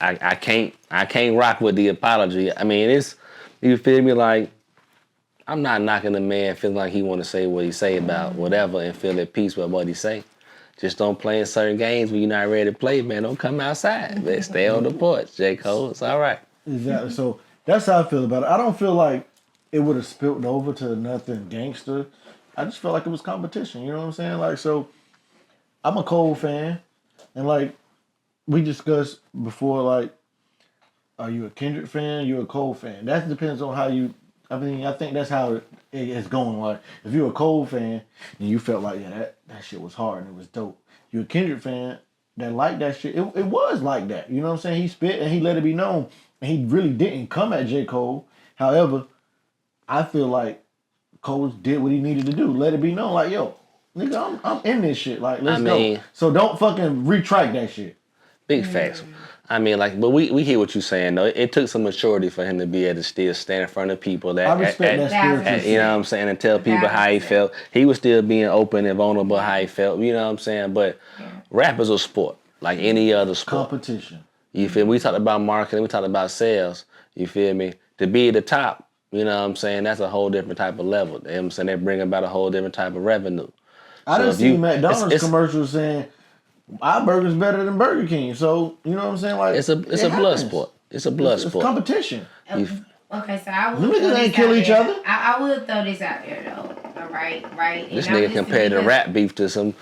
I can't rock with the apology. I mean, you feel me? I'm not knocking the man feeling like he want to say what he say about whatever and feel at peace with what he say. Just don't play in certain games when you're not ready to play, man. Don't come outside. Man. Stay on the porch, J. Cole. It's all right. Exactly. So that's how I feel about it. I don't feel like it would have spilled over to nothing gangster. I just felt like it was competition. You know what I'm saying? So I'm a Cole fan. And we discussed before, are you a Kendrick fan? You're a Cole fan. That depends on how you, I think that's how it's going. If you're a Cole fan and you felt like, that shit was hard and it was dope. You're a Kendrick fan that liked that shit. It was like that. You know what I'm saying? He spit and he let it be known. And he really didn't come at J. Cole. However, I feel like Cole did what he needed to do. Let it be known, yo, nigga, I'm in this shit. Let's go. So don't fucking retract that shit. Big facts. I mean, but we hear what you're saying, though. It took some maturity for him to be able to still stand in front of people. I respect that spirit. You know what I'm saying? And tell people how he felt. He was still being open and vulnerable how he felt. You know what I'm saying? But rap is a sport, like any other sport. Competition. You feel me? We talked about marketing. We talked about sales. You feel me? To be at the top, you know what I'm saying? That's a whole different type of level. You know what I'm saying? They bring about a whole different type of revenue. I didn't see McDonald's commercials saying, our burger's better than Burger King. So, you know what I'm saying? It's a blood sport. It's a blood sport. It's competition. Okay, so I will. Niggas ain't kill each other. I will throw this out there though. All right. This nigga compared the rap beef to some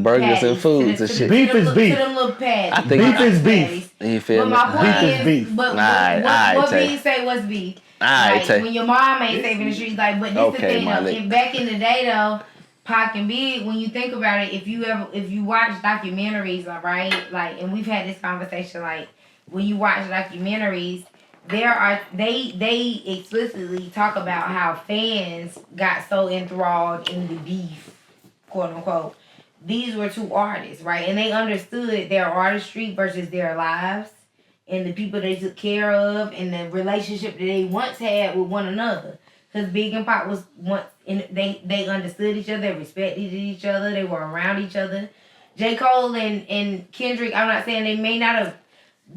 burgers and foods and shit. Beef is beef. To them little patties. I think beef is beef. You feel me? But my point is beef. But what beef say was beef? When your mom ain't saving the streets, but this the thing though. Back in the day though, Pac and Big, when you think about it, if you watch documentaries, all right, and we've had this conversation, when you watch documentaries, they explicitly talk about how fans got so enthralled in the beef, quote unquote, these were two artists, right? And they understood their artistry versus their lives and the people they took care of and the relationship that they once had with one another. Because Big and Pop was once, they understood each other, they respected each other, they were around each other. J. Cole and Kendrick, I'm not saying they may not have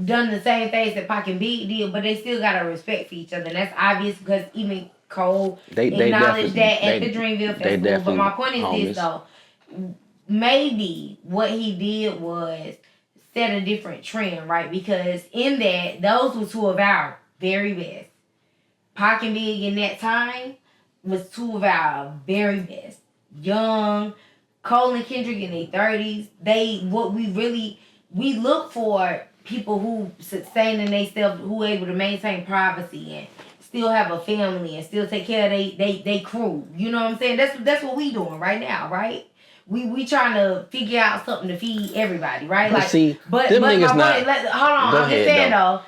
done the same things that Pac and Big did, but they still got a respect for each other. And that's obvious because even Cole acknowledged that at the Dreamville Festival. But my point is this, though. Maybe what he did was set a different trend, right? Because in that, those were two of our very best. Pac and Big in that time was two of our very best. Young, Cole and Kendrick in their 30s. We look for people who sustaining themselves, who able to maintain privacy and still have a family and still take care of they crew. You know what I'm saying? That's what we doing right now, right? We trying to figure out something to feed everybody, right? But like, see, but them my niggas point, not. hold on, Go I'm just ahead, saying though.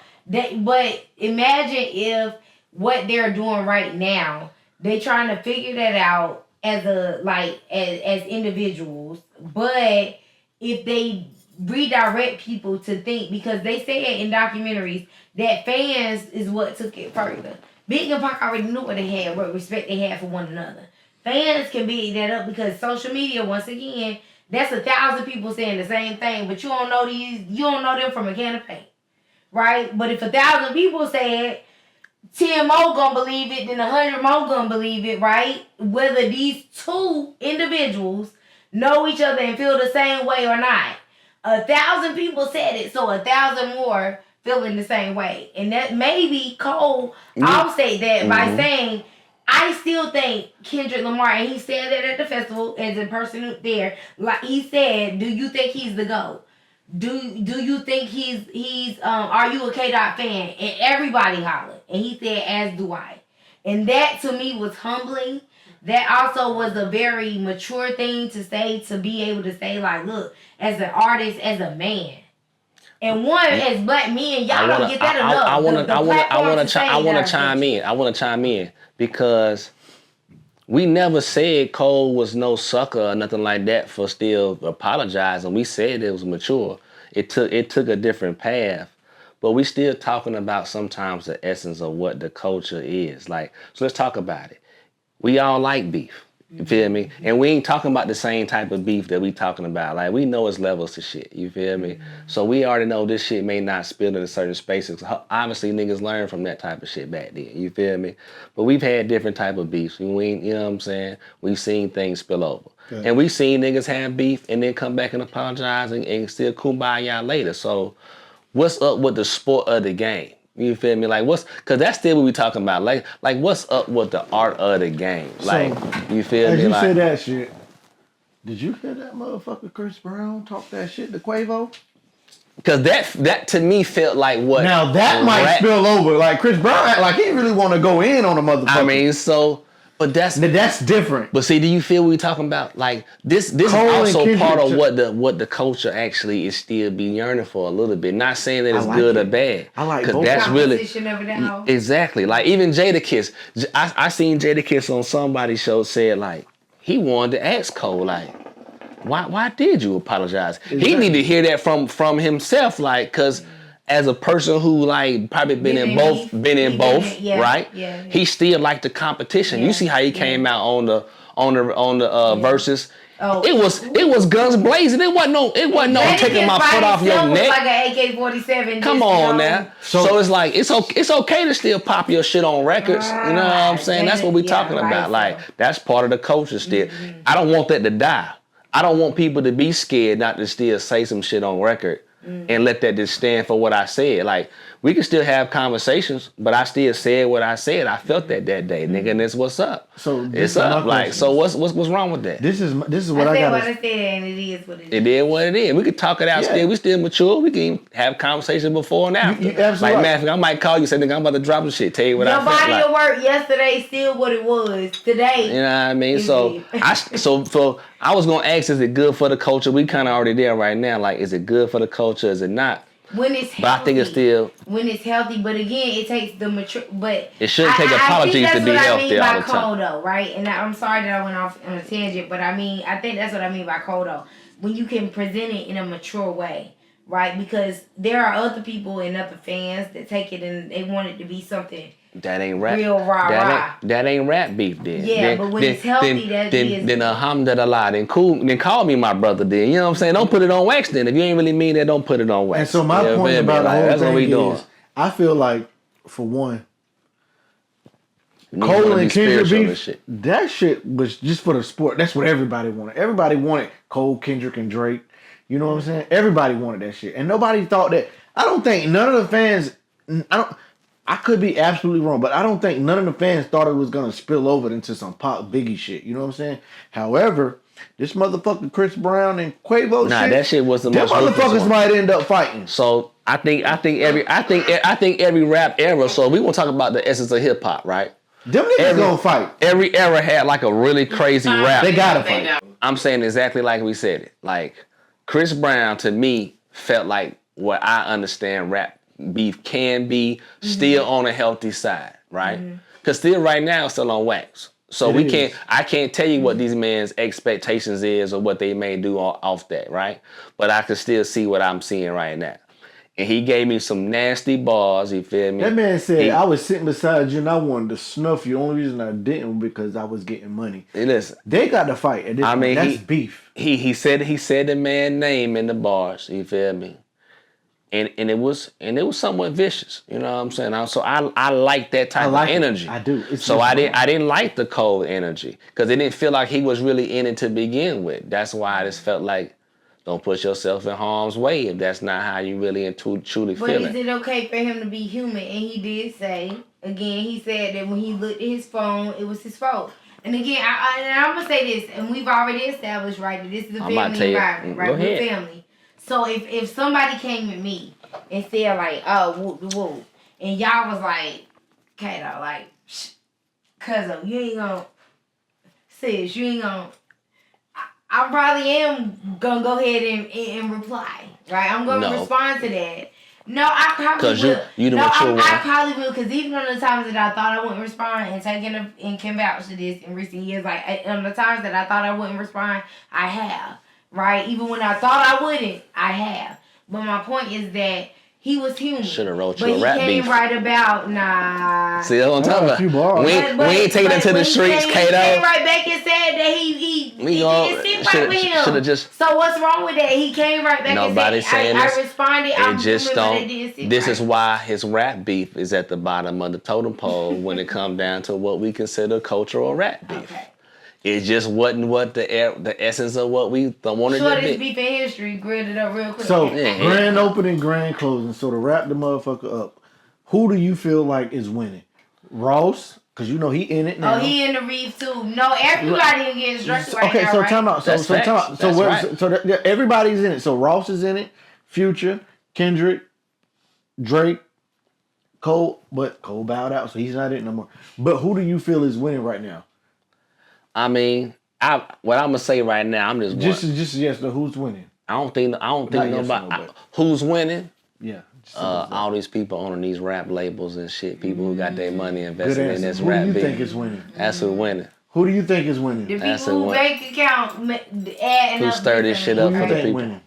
But imagine if what they're doing right now, they trying to figure that out as as individuals, but if they redirect people to think, because they say in documentaries that fans is what took it further. Big and Pac already knew what they had, what respect they had for one another. Fans can big that up because social media, once again, that's 1,000 people saying the same thing, but you don't know them from a can of paint, right? But if 1,000 people say it, 10 more gonna believe it, then 100 more gonna believe it, right? Whether these two individuals know each other and feel the same way or not. 1,000 people said it, so 1,000 more feeling the same way. And that maybe Cole, I'll say that by saying, I still think Kendrick Lamar, and he said that at the festival as a person there, like he said, do you think he's the GOAT? Do you think he's are you a K-Dot fan? And everybody hollered. And he said, as do I. And that to me was humbling. That also was a very mature thing to say, to be able to say, like, look, as an artist, as a man. And one, as black men, y'all don't get that enough. I want to chime in because we never said Cole was no sucker or nothing like that for still apologizing. We said it was mature. It took a different path, but we still talking about sometimes the essence of what the culture is. Like, so let's talk about it. We all like beef. You feel me? And we ain't talking about the same type of beef that we talking about. Like, we know it's levels to shit. You feel me? So we already know this shit may not spill in certain spaces. Obviously, niggas learn from that type of shit back then. You feel me? But we've had different type of beefs. You know what I'm saying? We've seen things spill over. Okay. And we've seen niggas have beef and then come back and apologize and still kumbaya later. So what's up with the sport of the game? You feel me? Like, cause that's still what we talking about. Like what's up with the art of the game? Like, so, you feel me? As you like, say that shit, did you hear that motherfucker Chris Brown talk that shit to Quavo? Cause that to me felt like what. Now that might spill over. Like Chris Brown act like he really want to go in on a motherfucker. I mean, so. But that's different. But see, do you feel what we talking about? Like this is also part of what the culture actually is still be yearning for a little bit. Not saying that it's good or bad. I like both. That's really exactly like even Jadakiss. I seen Jadakiss on somebody's show said like he wanted to ask Cole like, why did you apologize? Exactly. He need to hear that from himself like cause. As a person who like probably been in both, right? Yeah. He still liked the competition. Yeah. You see how he came out on the verses. Oh. It was guns blazing. It wasn't no taking my foot off your neck. Like an AK-47. Come on now. So it's like it's okay to still pop your shit on records. You know what I'm saying? That's what we talking about. Like that's part of the culture still. Mm-hmm. I don't want that to die. I don't want people to be scared not to still say some shit on record. And let that just stand for what I said. Like, we can still have conversations, but I still said what I said. I felt that day, nigga, and this what's up. So it's up. Like, so what's wrong with that? This is what I got. What I said, and it is what it is. It is what it is. We can talk it out still. We still mature. We can have conversations before and after. You absolutely like, man, I might call you, say, nigga, I'm about to drop some shit. Tell you what I felt like. Your body of work yesterday still what it was today. You know what I mean? So I was gonna ask, is it good for the culture? We kind of already there right now. Like, is it good for the culture? Is it not? When it's healthy. But I think it's still. When it's healthy, but again, it takes the mature. But it shouldn't take apologies to be healthy all the time. Cole, though, right? And I'm sorry that I went off on a tangent, but I think that's what I mean by Cole, though. when you can present it in a mature way, right? Because there are other people and other fans that take it and they want it to be something that ain't rap. real rah-rah. That ain't rap beef then. Yeah, but when it's healthy, that is. Then alhamdulillah, then cool, then call me my brother then. You know what I'm saying? Don't put it on wax then. If you ain't really mean that, don't put it on wax. And so my point about the whole thing is, I feel like, for one, Cole and Kendrick beef, that shit was just for the sport. That's what everybody wanted. Everybody wanted Cole, Kendrick, and Drake. You know what I'm saying? Everybody wanted that shit. And nobody thought that. I don't think none of the fans, I could be absolutely wrong, but I don't think none of the fans thought it was going to spill over into some Pop Biggie shit. You know what I'm saying? However, this motherfucker Chris Brown and Quavo shit. That shit was the most. Them motherfuckers might end up fighting. So I think every rap era. So we want to talk about the essence of hip hop, right? Them niggas gonna fight. Every era had like a really crazy rap. They gotta fight. I'm saying exactly like we said it. Like Chris Brown to me felt like what I understand rap beef can be, still on a healthy side, right? Because still right now it's still on wax. So I can't tell you what these men's expectations is or what they may do off that, right? But I can still see what I'm seeing right now. And he gave me some nasty bars, you feel me? That man said, I was sitting beside you and I wanted to snuff you. The only reason I didn't was because I was getting money. Listen, they got to fight at this point. That's beef. He said the man's name in the bars, you feel me? And it was somewhat vicious, you know what I'm saying? So I like that type of energy. I do. I didn't like the cold energy because it didn't feel like he was really in it to begin with. That's why I just felt like, don't put yourself in harm's way if that's not how you really and truly feel it. But is it okay for him to be human? And he did say, again, he said that when he looked at his phone, it was his fault. And again, I'm going to say this, and we've already established, right, that this is a family environment, right? We're family. So if somebody came at me and said, like, oh, whoop, and y'all was like, Kato, like, cousin, you ain't going to, sis, you ain't going to, I probably am gonna go ahead and reply, right? I'm gonna respond to that. No, I probably will. I probably will, because even on the times that I thought I wouldn't respond, and can vouch to this in recent years, like on the times that I thought I wouldn't respond, I have, right? Even when I thought I wouldn't, I have. But my point is that he was human. Should have wrote you a rap beef. But he came right about, nah. See, that's what I'm talking about. We ain't taking it to the streets, Kato. He came right back and said that he didn't sit right with him. So what's wrong with that? He came right back and said, I responded, I'm just human, but it didn't sit This right. is why his rap beef is at the bottom of the totem pole when it comes down to what we consider cultural rap beef. Okay. It just wasn't what the essence of what we wanted to be. This beef in history, grilled it up real quick. So, grand opening, grand closing. So, to wrap the motherfucker up, who do you feel like is winning? Ross? Because you know he in it now. Oh, he in the reef too. No, everybody getting struck right now, so right? time out. So everybody's in it. So, Ross is in it. Future, Kendrick, Drake, Cole. But Cole bowed out, so he's not in it no more. But who do you feel is winning right now? I mean, what I'm gonna say right now, I'm just yes. No, who's winning? I don't think nobody. Who's winning? Yeah. All these people owning these rap labels and shit. People who got their money invested in this rap. Who do you think is winning? That's who winning. Who do you think is winning? The people who bank account adding who stir this shit up for the people. Winning?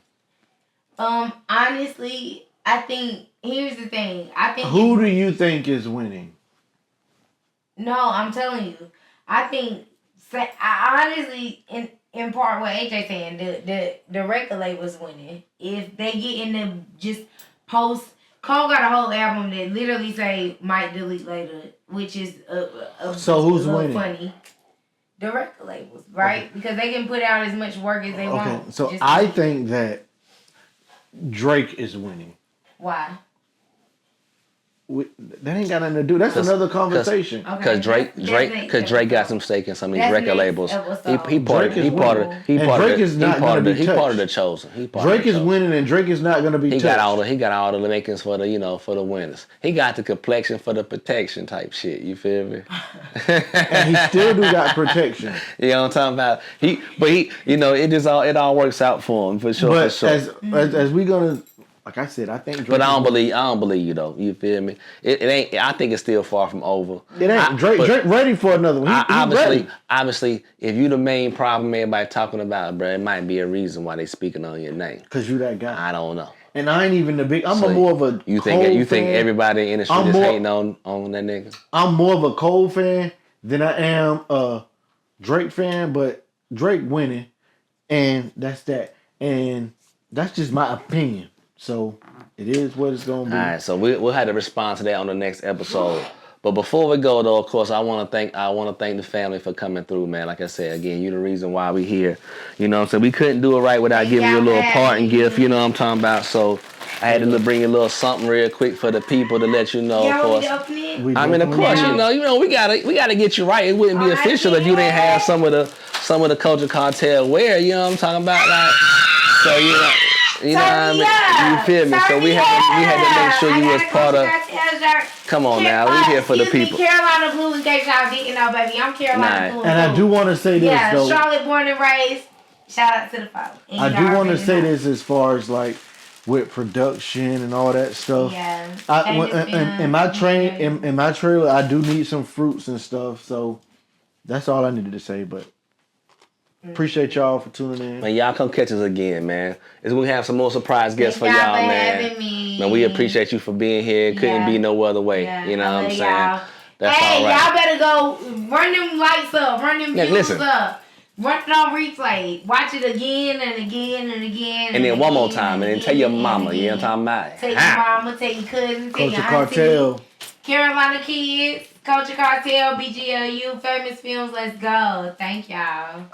Honestly, I think here's the thing. Who do you think is winning? No, I'm telling you. I think. I honestly, in part what AJ saying, the record label's winning. If they get in the just post, Cole got a whole album that literally say might delete later, which is so who's winning? Funny. The record labels, right? Okay. Because they can put out as much work as they want. Okay, so I think that Drake is winning. Why? That ain't got nothing to do. That's another conversation. Because Drake got some stake in some of these record labels. He part of the chosen. Drake is winning, and Drake is not gonna be. He got all the makings for the winners. He got the complexion for the protection type shit. You feel me? And he still do got protection. You know what I'm talking about? It all works out for him for sure. But as we gonna like I said, I think Drake. But I don't believe you though. You feel me? It ain't. I think it's still far from over. It ain't. Drake ready for another one. Obviously, if you the main problem everybody talking about, bro, it might be a reason why they speaking on your name. Cause you that guy. I don't know. And I ain't even the big. I'm more of a. You think everybody in the industry just hating on that nigga? I'm more of a Cole fan than I am a Drake fan, but Drake winning, and that's that. And that's just my opinion. So it is what it's gonna be. All right, so we'll have to respond to that on the next episode. But before we go though, of course, I want to thank the family for coming through, man. Like I said, again, you the reason why we here. You know what I'm saying? We couldn't do it right without giving you a little parting gift. You know what I'm talking about? So I had to bring you a little something real quick for the people to let you know. Of course, of course, you know, we gotta get you right. It wouldn't be official if you didn't have some of the CLTure Cartel wear. You know what I'm talking about? Like, so you know what I mean? You feel me? So we had to make sure you was part of. Come on now, we here for the people. Carolina Blue, in case y'all didn't know, baby. I'm Carolina Blue. And I do want to say this though. Charlotte born and raised. Shout out to the father. I do want to say this as far as like with production and all that stuff. Yeah. In my trailer, I do need some fruits and stuff. So that's all I needed to say. But appreciate y'all for tuning in. Man, y'all come catch us again, man. We have some more surprise guests for y'all, man. Man, we appreciate you for being here. Couldn't be no other way. Yeah. You know what I'm saying? Y'all. That's all right. Y'all better go run them lights up, run them views up. Run it on replay. Watch it again and again and again. And then one more time. And then tell your mama. You know what I'm talking about? Tell your mama, tell your cousin, tell your CLTure Cartel. Carolina Kids, CLTure Cartel, BGLU, Famous Films. Let's go. Thank y'all.